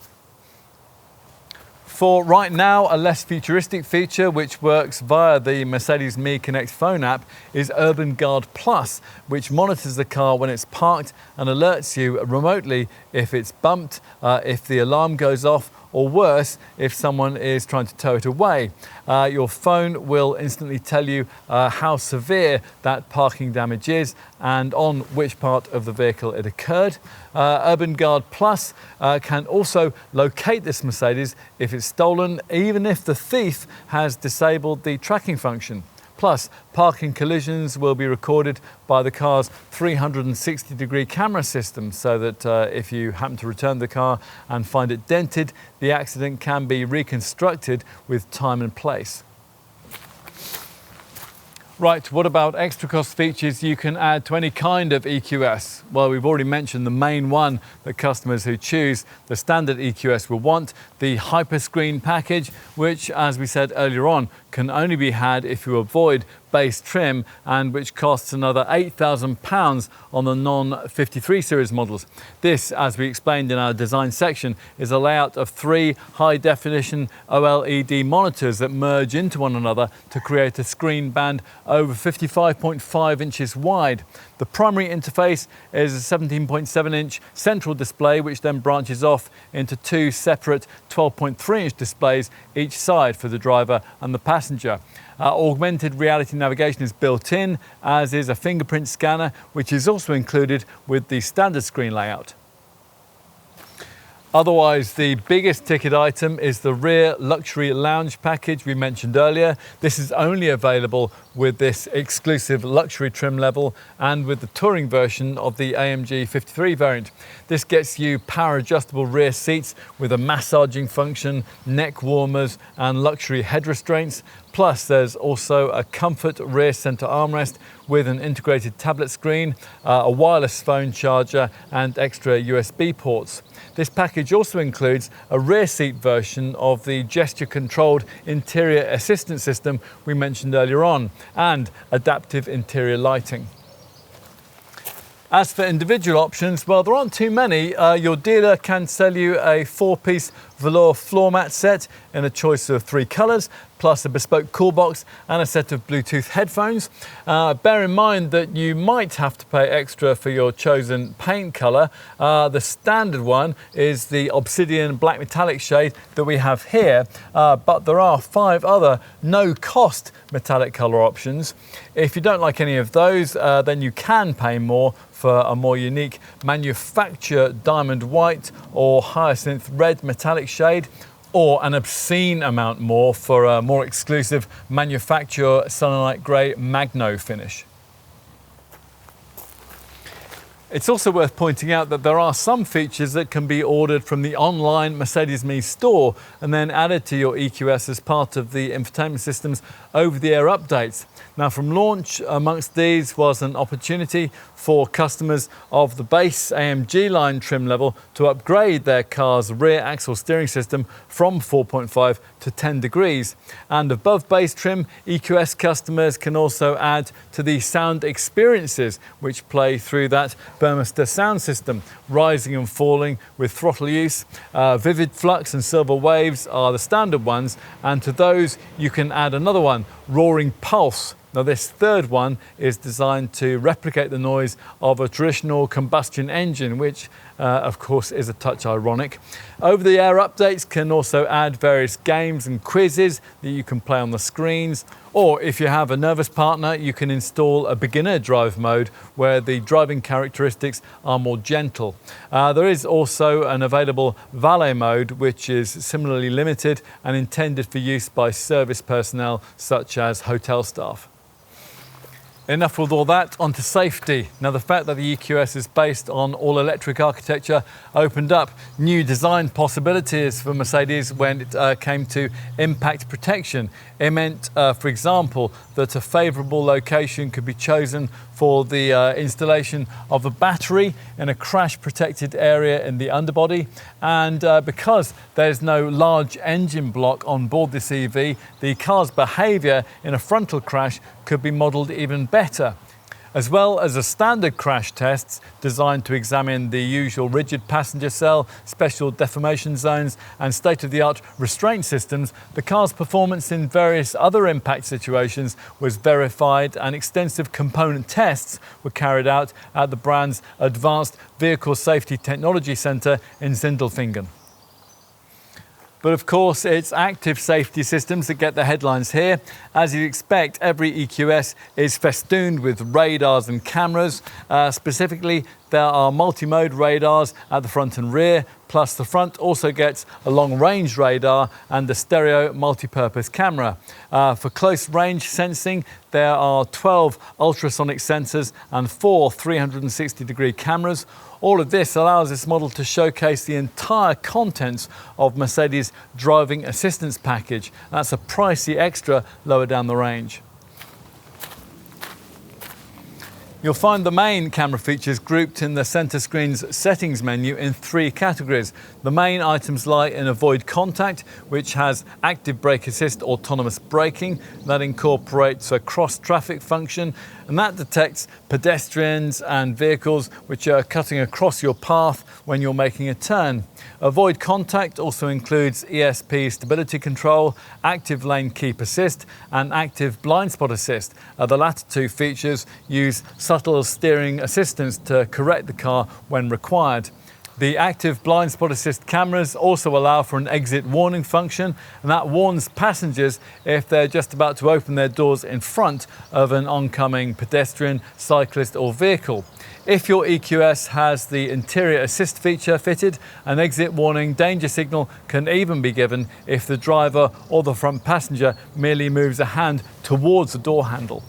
For right now, a less futuristic feature which works via the Mercedes Me Connect phone app is Urban Guard Plus, which monitors the car when it's parked and alerts you remotely if it's bumped, if the alarm goes off, or worse, if someone is trying to tow it away. Your phone will instantly tell you how severe that parking damage is and on which part of the vehicle it occurred. Urban Guard Plus can also locate this Mercedes if it's stolen, even if the thief has disabled the tracking function. Plus, parking collisions will be recorded by the car's 360-degree camera system so that if you happen to return the car and find it dented, the accident can be reconstructed with time and place. Right, what about extra cost features you can add to any kind of EQS? Well, we've already mentioned the main one that customers who choose the standard EQS will want, the Hyperscreen package, which, as we said earlier on, can only be had if you avoid base trim and which costs another £8,000 on the non-53 series models. This, as we explained in our design section, is a layout of 3 high-definition OLED monitors that merge into one another to create a screen band over 55.5 inches wide. The primary interface is a 17.7-inch central display which then branches off into 2 separate 12.3-inch displays each side for the driver and the passenger. Augmented reality navigation is built in, as is a fingerprint scanner, which is also included with the standard screen layout. Otherwise, the biggest ticket item is the rear luxury lounge package we mentioned earlier. This is only available with this exclusive luxury trim level and with the touring version of the AMG 53 variant. This gets you power adjustable rear seats with a massaging function, neck warmers and luxury head restraints. Plus there's also a comfort rear center armrest with an integrated tablet screen, a wireless phone charger and extra USB ports. This package also includes a rear seat version of the gesture controlled interior assistance system we mentioned earlier on and adaptive interior lighting. As for individual options, well, there aren't too many. Your dealer can sell you a 4-piece velour floor mat set in a choice of 3 colours, plus a bespoke cool box and a set of Bluetooth headphones. Bear in mind that you might have to pay extra for your chosen paint colour. The standard one is the obsidian black metallic shade that we have here, but there are 5 other no-cost metallic colour options. If you don't like any of those, then you can pay more for a more unique manufacture diamond white or hyacinth red metallic shade, or an obscene amount more for a more exclusive manufacture selenite grey magno finish. It's also worth pointing out that there are some features that can be ordered from the online Mercedes-Me store and then added to your EQS as part of the infotainment system's over-the-air updates. Now, from launch, amongst these was an opportunity for customers of the base AMG line trim level to upgrade their car's rear axle steering system from 4.5 to 10 degrees. And above base trim, EQS customers can also add to the sound experiences which play through that Burmester sound system, rising and falling with throttle use. Vivid Flux and Silver Waves are the standard ones, and to those you can add another one, Roaring Pulse. Now, this third one is designed to replicate the noise of a traditional combustion engine, which of course is a touch ironic. Over-the-air updates can also add various games and quizzes that you can play on the screens, or if you have a nervous partner, you can install a beginner drive mode where the driving characteristics are more gentle. There is also an available valet mode, which is similarly limited and intended for use by service personnel such as hotel staff. Enough with all that, onto safety. Now, the fact that the EQS is based on all-electric architecture opened up new design possibilities for Mercedes when it came to impact protection. It meant, for example, that a favourable location could be chosen for the installation of a battery in a crash-protected area in the underbody. And because there's no large engine block on board this EV, the car's behaviour in a frontal crash could be modelled even better. As well as a standard crash tests designed to examine the usual rigid passenger cell, special deformation zones and state-of-the-art restraint systems, the car's performance in various other impact situations was verified, and extensive component tests were carried out at the brand's Advanced Vehicle Safety Technology Centre in Sindelfingen. But of course, it's active safety systems that get the headlines here. As you'd expect, every EQS is festooned with radars and cameras. Specifically, there are multi-mode radars at the front and rear, plus the front also gets a long-range radar and a stereo multi-purpose camera. For close-range sensing, there are 12 ultrasonic sensors and 4 360-degree cameras. All of this allows this model to showcase the entire contents of Mercedes' driving assistance package. That's a pricey extra lower down the range. You'll find the main camera features grouped in the center screen's settings menu in 3 categories. The main items lie in avoid contact, which has active brake assist autonomous braking. That incorporates a cross-traffic function, and that detects pedestrians and vehicles which are cutting across your path when you're making a turn. Avoid contact also includes ESP stability control, active lane keep assist and active blind spot assist. The latter 2 features use subtle steering assistance to correct the car when required. The active blind spot assist cameras also allow for an exit warning function, and that warns passengers if they're just about to open their doors in front of an oncoming pedestrian, cyclist or vehicle. If your EQS has the interior assist feature fitted, an exit warning danger signal can even be given if the driver or the front passenger merely moves a hand towards the door handle.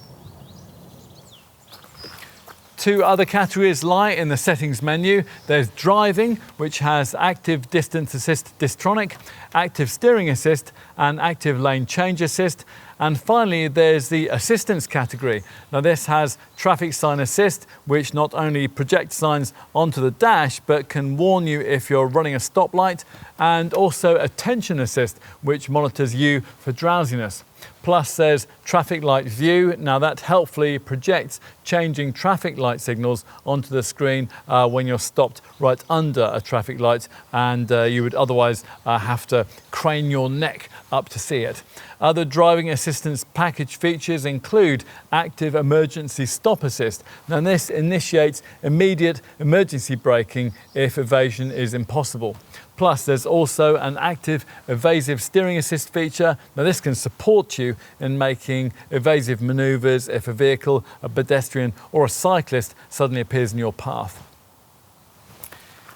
2 other categories lie in the settings menu. There's driving, which has active distance assist Distronic, active steering assist and active lane change assist. And finally, there's the assistance category. Now, this has traffic sign assist, which not only projects signs onto the dash, but can warn you if you're running a stoplight, and also attention assist, which monitors you for drowsiness. Plus, there's traffic light view. Now, that helpfully projects changing traffic light signals onto the screen when you're stopped right under a traffic light, and you would otherwise have to crane your neck up to see it. Other driving assistance package features include active emergency stop assist. Now, this initiates immediate emergency braking if evasion is impossible. Plus, there's also an active evasive steering assist feature. Now, this can support you in making evasive maneuvers if a vehicle, a pedestrian or a cyclist suddenly appears in your path.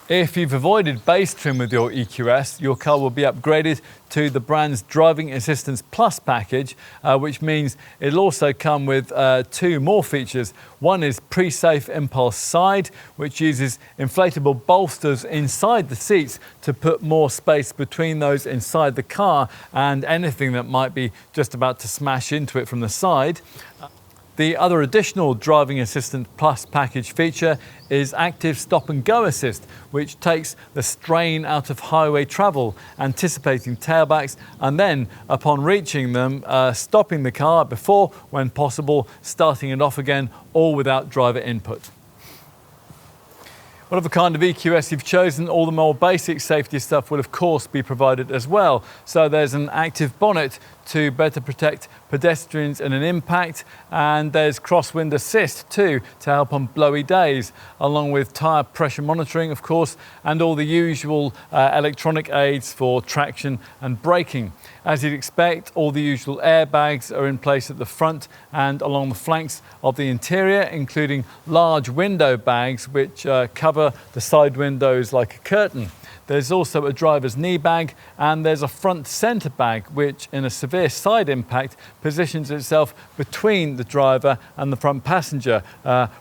If you've avoided base trim with your EQS, your car will be upgraded to the brand's Driving Assistance Plus package, which means it'll also come with two more features. One is pre-safe impulse side, which uses inflatable bolsters inside the seats to put more space between those inside the car and anything that might be just about to smash into it from the side. The other additional Driving Assistant Plus package feature is Active Stop and Go Assist, which takes the strain out of highway travel, anticipating tailbacks and then, upon reaching them, stopping the car before, when possible, starting it off again, all without driver input. Whatever kind of EQS you've chosen, all the more basic safety stuff will of course be provided as well. So there's an active bonnet to better protect pedestrians in an impact, and there's crosswind assist too to help on blowy days, along with tyre pressure monitoring of course, and all the usual electronic aids for traction and braking. As you'd expect, all the usual airbags are in place at the front and along the flanks of the interior, including large window bags which cover the side windows like a curtain. There's also a driver's knee bag, and there's a front centre bag which, in a severe side impact, positions itself between the driver and the front passenger,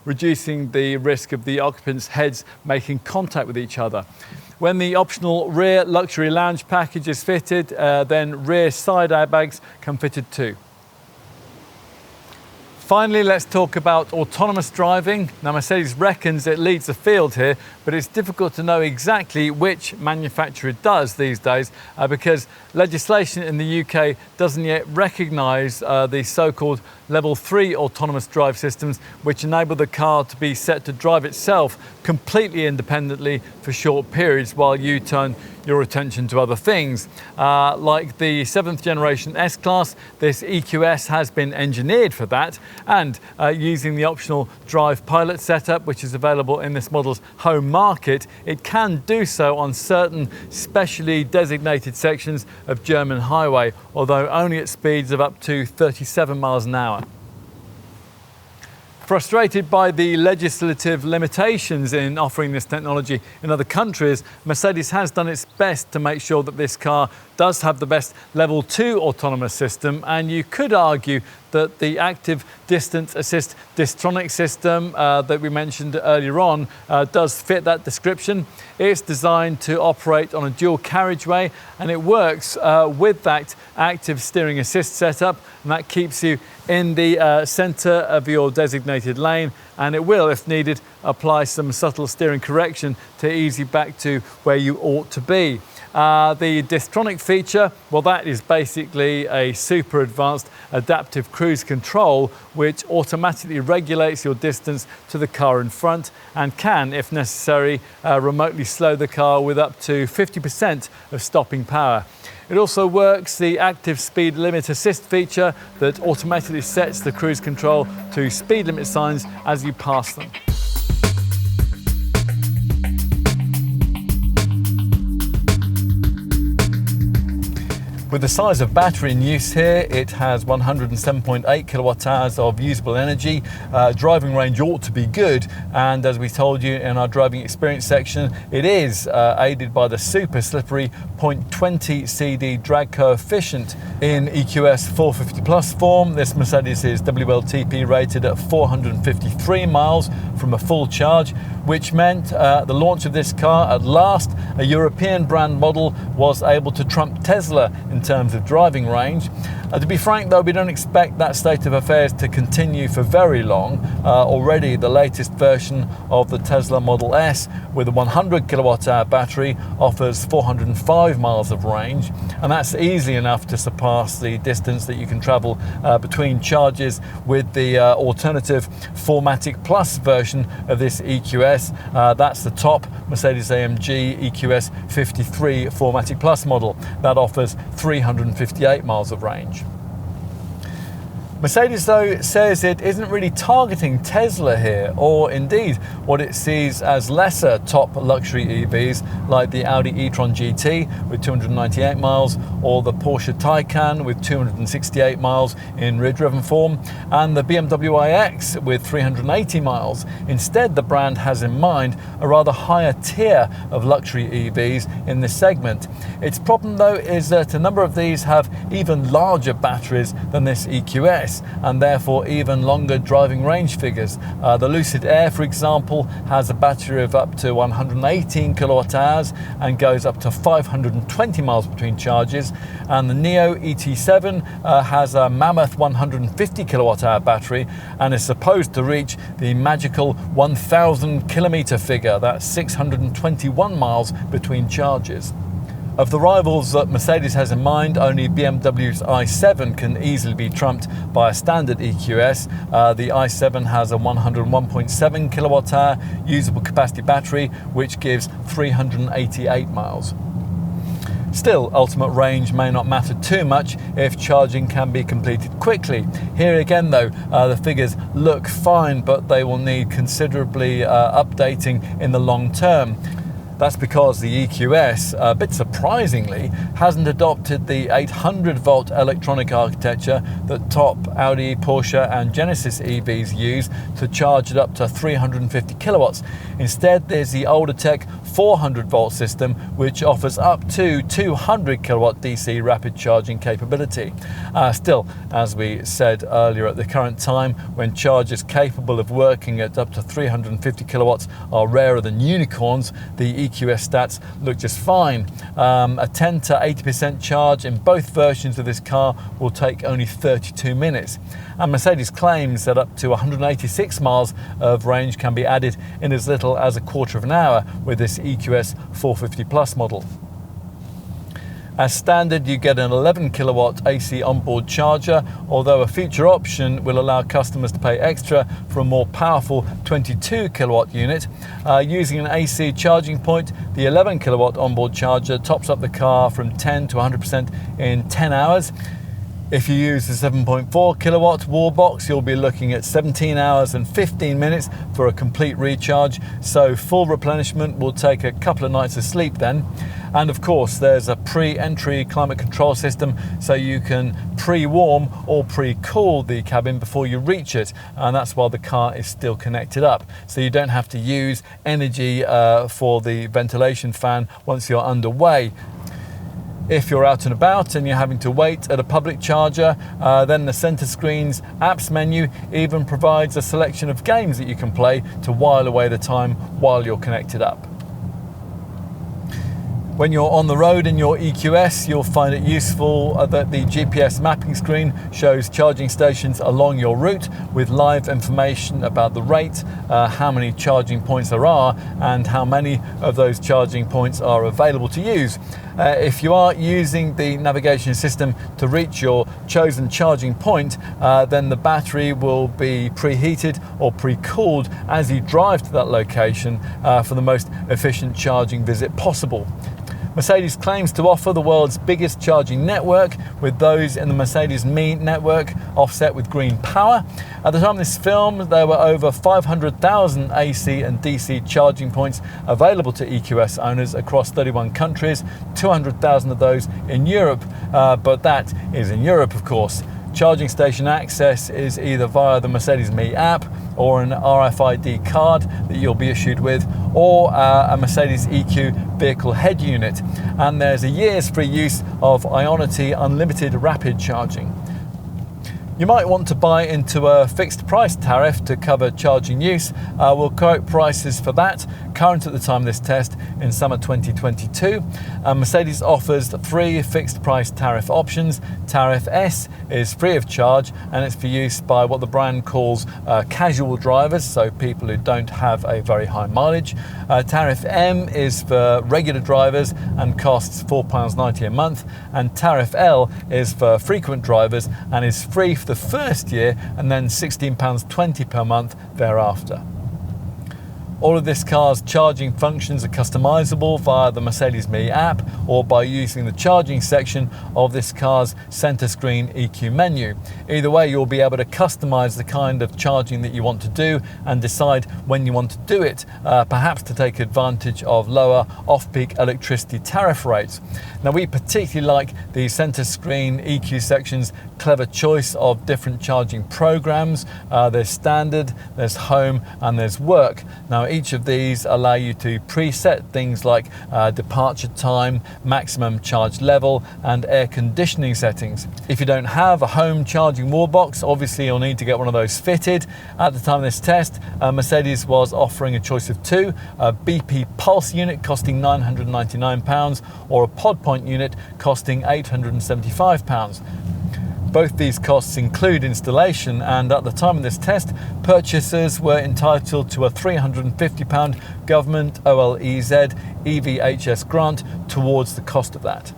reducing the risk of the occupants' heads making contact with each other. When the optional rear luxury lounge package is fitted, then rear side airbags come fitted too. Finally, let's talk about autonomous driving. Now, Mercedes reckons it leads the field here, but it's difficult to know exactly which manufacturer does these days because legislation in the UK doesn't yet recognise the so-called Level 3 autonomous drive systems, which enable the car to be set to drive itself completely independently for short periods while you turn your attention to other things. Like the 7th generation S-Class, this EQS has been engineered for that, and using the optional Drive Pilot setup, which is available in this model's home market, it can do so on certain specially designated sections of German highway, although only at speeds of up to 37 miles an hour. Frustrated by the legislative limitations in offering this technology in other countries, Mercedes has done its best to make sure that this car does have the best Level 2 autonomous system, and you could argue that the active distance assist Distronic system that we mentioned earlier on does fit that description. It's designed to operate on a dual carriageway, and it works with that active steering assist setup, and that keeps you in the centre of your designated lane, and it will, if needed, apply some subtle steering correction to ease you back to where you ought to be. The Distronic feature, well, that is basically a super advanced adaptive cruise control which automatically regulates your distance to the car in front and can, if necessary, remotely slow the car with up to 50% of stopping power. It also works the active speed limit assist feature that automatically sets the cruise control to speed limit signs as you pass them. With the size of battery in use here, it has 107.8 kilowatt hours of usable energy. Driving range ought to be good, and as we told you in our driving experience section, it is aided by the super slippery 0.20 CD drag coefficient. In EQS 450 Plus form, this Mercedes is WLTP rated at 453 miles from a full charge, which meant the launch of this car at last, a European brand model, was able to trump Tesla in terms of driving range. To be frank though, we don't expect that state of affairs to continue for very long. Already the latest version of the Tesla Model S with a 100 kilowatt hour battery offers 405 miles of range, and that's easy enough to surpass the distance that you can travel between charges with the alternative 4MATIC Plus version of this EQS. That's the top Mercedes-AMG EQS 53 4MATIC Plus model. That offers 358 miles of range. Mercedes, though, says it isn't really targeting Tesla here, or indeed what it sees as lesser top luxury EVs like the Audi e-tron GT with 298 miles, or the Porsche Taycan with 268 miles in rear-driven form, and the BMW iX with 380 miles. Instead, the brand has in mind a rather higher tier of luxury EVs in this segment. Its problem, though, is that a number of these have even larger batteries than this EQS, and therefore even longer driving range figures. The Lucid Air, for example, has a battery of up to 118 kilowatt hours and goes up to 520 miles between charges, and the Neo ET7 has a mammoth 150 kilowatt hour battery and is supposed to reach the magical 1,000 kilometer figure. That's 621 miles between charges. Of the rivals that Mercedes has in mind, only BMW's i7 can easily be trumped by a standard EQS. The i7 has a 101.7 kilowatt hour usable capacity battery, which gives 388 miles. Still, ultimate range may not matter too much if charging can be completed quickly. Here again, though, the figures look fine, but they will need considerably updating in the long term. That's because the EQS, a bit surprisingly, hasn't adopted the 800 volt electronic architecture that top Audi, Porsche and Genesis EVs use to charge it up to 350 kilowatts. Instead, there's the older tech 400 volt system, which offers up to 200 kilowatt DC rapid charging capability. Still, as we said earlier, at the current time, when chargers capable of working at up to 350 kilowatts are rarer than unicorns, the EQS stats look just fine. A 10 to 80% charge in both versions of this car will take only 32 minutes. And Mercedes claims that up to 186 miles of range can be added in as little as a quarter of an hour with this EQS 450 Plus model. As standard, you get an 11 kilowatt AC onboard charger, although a feature option will allow customers to pay extra for a more powerful 22 kilowatt unit. Using an AC charging point, the 11 kilowatt onboard charger tops up the car from 10 to 100% in 10 hours. If you use the 7.4 kilowatt wall box, you'll be looking at 17 hours and 15 minutes for a complete recharge, so full replenishment will take a couple of nights of sleep then. And of course, there's a pre-entry climate control system, so you can pre-warm or pre-cool the cabin before you reach it, and that's while the car is still connected up. So you don't have to use energy for the ventilation fan once you're underway. If you're out and about and you're having to wait at a public charger, then the center screen's apps menu even provides a selection of games that you can play to while away the time while you're connected up. When you're on the road in your EQS, you'll find it useful that the GPS mapping screen shows charging stations along your route with live information about the rate, how many charging points there are, and how many of those charging points are available to use. If you are using the navigation system to reach your chosen charging point, then the battery will be preheated or pre-cooled as you drive to that location for the most efficient charging visit possible. Mercedes claims to offer the world's biggest charging network, with those in the Mercedes-Me network offset with green power. At the time of this film, there were over 500,000 AC and DC charging points available to EQS owners across 31 countries, 200,000 of those in Europe, but that is in Europe, of course. Charging station access is either via the Mercedes-Me app or an RFID card that you'll be issued with, or a Mercedes EQ vehicle head unit. And there's a year's free use of Ionity Unlimited Rapid Charging. You might want to buy into a fixed price tariff to cover charging use. We'll quote prices for that, current at the time of this test in summer 2022. Mercedes offers 3 fixed price tariff options. Tariff S is free of charge, and it's for use by what the brand calls casual drivers, so people who don't have a very high mileage. Tariff M is for regular drivers and costs £4.90 a month, and Tariff L is for frequent drivers and is free for the first year and then £16.20 per month thereafter. All of this car's charging functions are customizable via the Mercedes Me app or by using the charging section of this car's center screen EQ menu. Either way, you'll be able to customize the kind of charging that you want to do and decide when you want to do it, perhaps to take advantage of lower off-peak electricity tariff rates. Now, we particularly like the center screen EQ section's clever choice of different charging programs. There's standard, there's home, and there's work. Now, each of these allow you to preset things like departure time, maximum charge level, and air conditioning settings. If you don't have a home charging wall box, obviously you'll need to get one of those fitted. At the time of this test, Mercedes was offering a choice of two, a BP Pulse unit costing £999 or a Pod Point unit costing £875. Both these costs include installation, and at the time of this test, purchasers were entitled to a £350 government OLEZ EVHS grant towards the cost of that.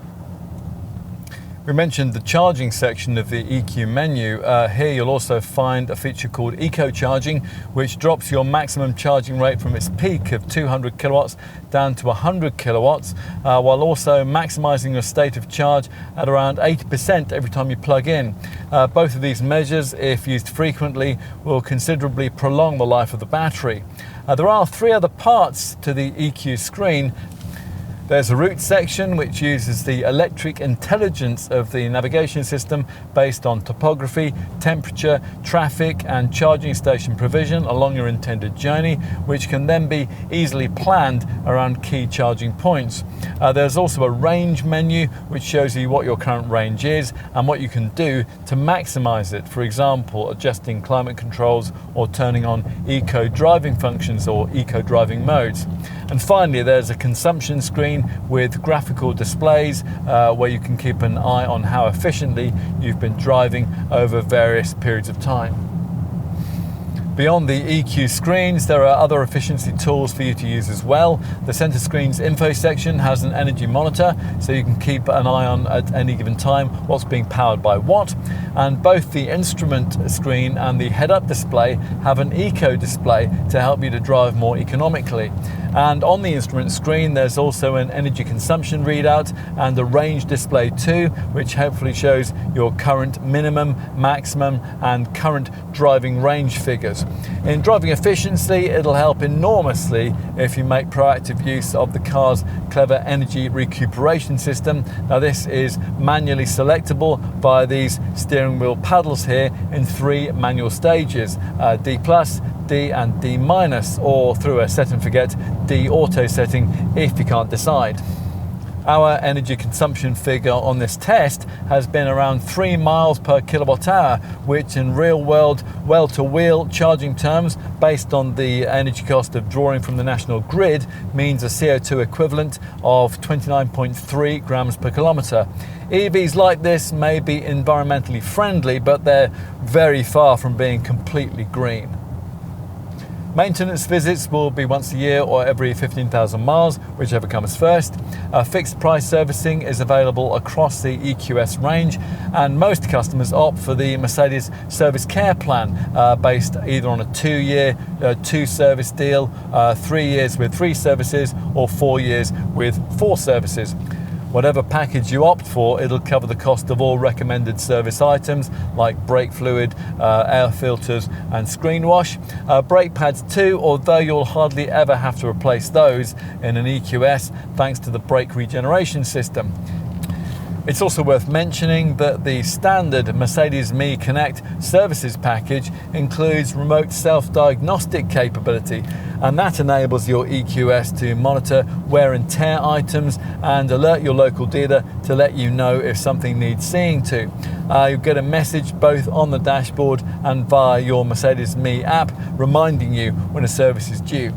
We mentioned the charging section of the EQ menu. Here you'll also find a feature called Eco Charging, which drops your maximum charging rate from its peak of 200 kilowatts down to 100 kilowatts, while also maximizing your state of charge at around 80% every time you plug in. Both of these measures, if used frequently, will considerably prolong the life of the battery. There are three other parts to the EQ screen. There's a route section which uses the electric intelligence of the navigation system based on topography, temperature, traffic and charging station provision along your intended journey, which can then be easily planned around key charging points. There's also a range menu which shows you what your current range is and what you can do to maximize it. For example, adjusting climate controls or turning on eco driving functions or eco driving modes. And finally, there's a consumption screen with graphical displays where you can keep an eye on how efficiently you've been driving over various periods of time. Beyond the EQ screens, there are other efficiency tools for you to use as well. The center screen's info section has an energy monitor, so you can keep an eye on at any given time what's being powered by what. And both the instrument screen and the head-up display have an eco display to help you to drive more economically. And on the instrument screen, there's also an energy consumption readout and a range display too, which hopefully shows your current minimum, maximum, and current driving range figures. In driving efficiency, it'll help enormously if you make proactive use of the car's clever energy recuperation system. Now, this is manually selectable via these steering wheel paddles here in three manual stages, D+, D and D-, or through a set and forget D auto setting if you can't decide. Our energy consumption figure on this test has been around 3 miles per kilowatt hour, which in real world well-to-wheel charging terms, based on the energy cost of drawing from the national grid, means a CO2 equivalent of 29.3 grams per kilometre. EVs like this may be environmentally friendly, but they're very far from being completely green. Maintenance visits will be once a year or every 15,000 miles, whichever comes first. Fixed price servicing is available across the EQS range, and most customers opt for the Mercedes Service Care Plan, based either on a 2-year, 2-service deal, 3 years with 3 services, or 4 years with 4 services. Whatever package you opt for, it'll cover the cost of all recommended service items like brake fluid, air filters and screen wash. Brake pads too, although you'll hardly ever have to replace those in an EQS thanks to the brake regeneration system. It's also worth mentioning that the standard Mercedes Me Connect services package includes remote self-diagnostic capability, and that enables your EQS to monitor wear and tear items and alert your local dealer to let you know if something needs seeing to. You'll get a message both on the dashboard and via your Mercedes Me app reminding you when a service is due.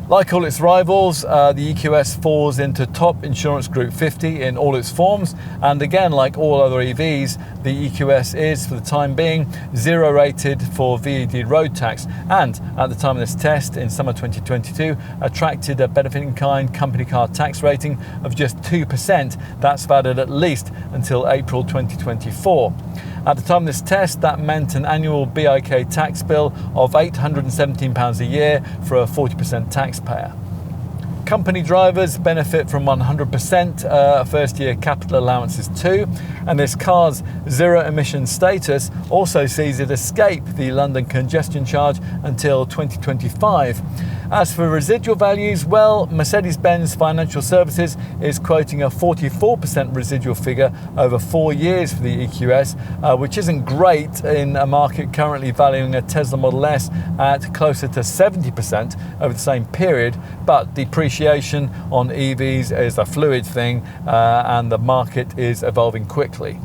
Like all its rivals, the EQS falls into top insurance group 50 in all its forms, and again, like all other EVs, the EQS is, for the time being, 0 rated for VED road tax, and at the time of this test in summer 2022 attracted a benefit-in-kind company car tax rating of just 2%. That's valid at least until April 2024. At the time of this test, that meant an annual BIK tax bill of £817 a year for a 40% taxpayer. Company drivers benefit from 100% first-year capital allowances too, and this car's zero-emission status also sees it escape the London congestion charge until 2025. As for residual values, well, Mercedes-Benz Financial Services is quoting a 44% residual figure over 4 years for the EQS, which isn't great in a market currently valuing a Tesla Model S at closer to 70% over the same period, but depreciation on EVs is a fluid thing and the market is evolving quickly.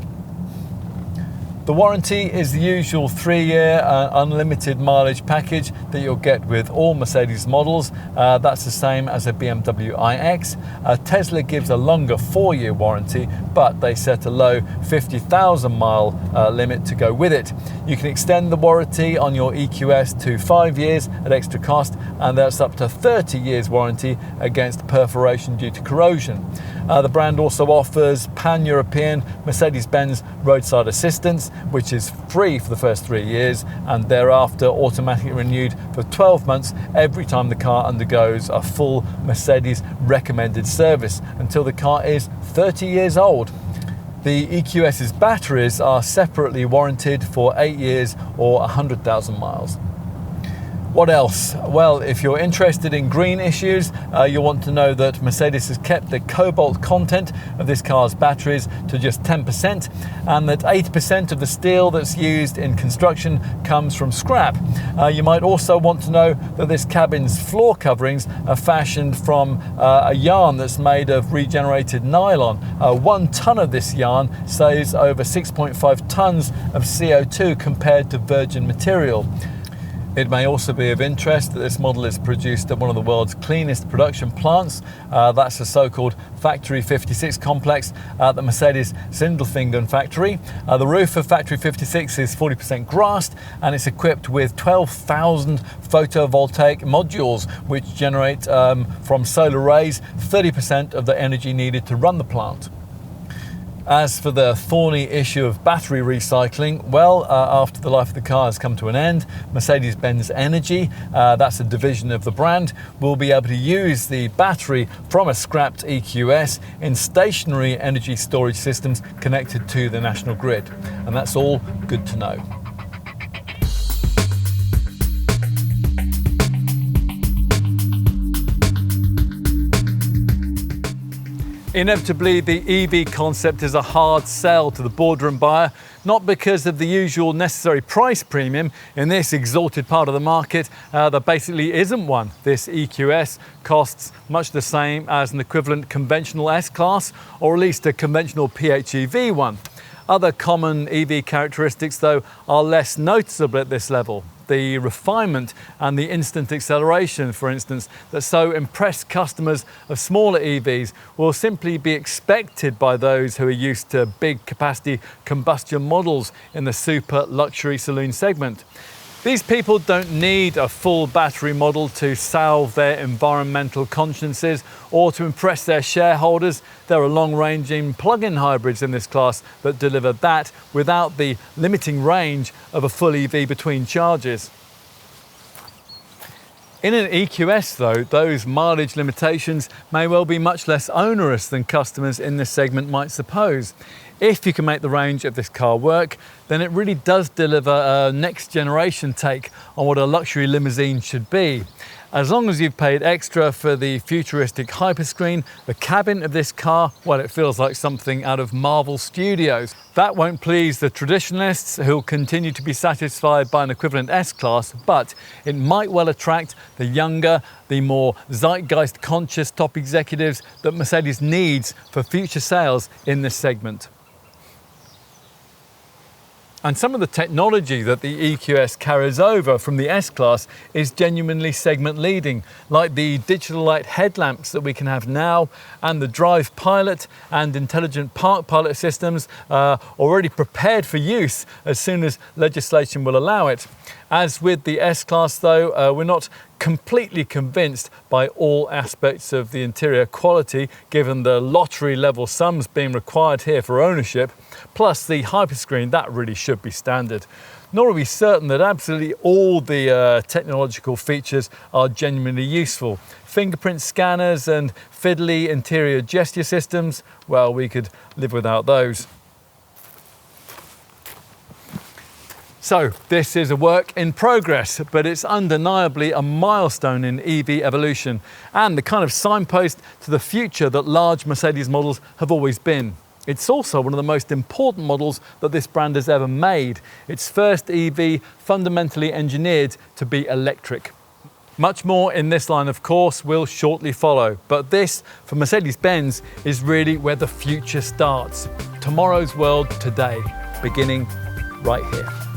The warranty is the usual 3-year unlimited mileage package that you'll get with all Mercedes models. That's the same as a BMW iX. Tesla gives a longer 4-year warranty, but they set a low 50,000 mile limit to go with it. You can extend the warranty on your EQS to 5 years at extra cost, and that's up to 30 years warranty against perforation due to corrosion. The brand also offers pan-European Mercedes-Benz roadside assistance, which is free for the first 3 years and thereafter automatically renewed for 12 months every time the car undergoes a full Mercedes recommended service until the car is 30 years old. The EQS's batteries are separately warranted for 8 years or 100,000 miles. What else? Well, if you're interested in green issues, you'll want to know that Mercedes has kept the cobalt content of this car's batteries to just 10%, and that 80% of the steel that's used in construction comes from scrap. You might also want to know that this cabin's floor coverings are fashioned from a yarn that's made of regenerated nylon. 1 ton of this yarn saves over 6.5 tons of CO2 compared to virgin material. It may also be of interest that this model is produced at one of the world's cleanest production plants. That's the so-called Factory 56 complex at the Mercedes Sindelfingen factory. The roof of Factory 56 is 40% grassed, and it's equipped with 12,000 photovoltaic modules, which generate from solar rays 30% of the energy needed to run the plant. As for the thorny issue of battery recycling, well, after the life of the car has come to an end, Mercedes-Benz Energy, that's a division of the brand, will be able to use the battery from a scrapped EQS in stationary energy storage systems connected to the national grid. And that's all good to know. Inevitably, the EV concept is a hard sell to the boardroom buyer, not because of the usual necessary price premium. In this exalted part of the market, there basically isn't one. This EQS costs much the same as an equivalent conventional S-Class, or at least a conventional PHEV one. Other common EV characteristics, though, are less noticeable at this level. The refinement and the instant acceleration, for instance, that so impress customers of smaller EVs will simply be expected by those who are used to big capacity combustion models in the super luxury saloon segment. These people don't need a full battery model to salve their environmental consciences or to impress their shareholders. There are long-ranging plug-in hybrids in this class that deliver that without the limiting range of a full EV between charges. In an EQS though, those mileage limitations may well be much less onerous than customers in this segment might suppose. If you can make the range of this car work, then it really does deliver a next generation take on what a luxury limousine should be. As long as you've paid extra for the futuristic hyperscreen, the cabin of this car, well, it feels like something out of Marvel Studios. That won't please the traditionalists who'll continue to be satisfied by an equivalent S-Class, but it might well attract the younger, the more zeitgeist conscious top executives that Mercedes needs for future sales in this segment. And some of the technology that the EQS carries over from the S-Class is genuinely segment leading, like the digital light headlamps that we can have now, and the drive pilot and intelligent park pilot systems already prepared for use as soon as legislation will allow it. As with the S-Class though, we're not completely convinced by all aspects of the interior quality, given the lottery level sums being required here for ownership, plus the hyperscreen, that really should be standard. Nor are we certain that absolutely all the technological features are genuinely useful. Fingerprint scanners and fiddly interior gesture systems, well, we could live without those. So this is a work in progress, but it's undeniably a milestone in EV evolution and the kind of signpost to the future that large Mercedes models have always been. It's also one of the most important models that this brand has ever made. Its first EV fundamentally engineered to be electric. Much more in this line, of course, will shortly follow, but this, for Mercedes-Benz, is really where the future starts. Tomorrow's world today, beginning right here.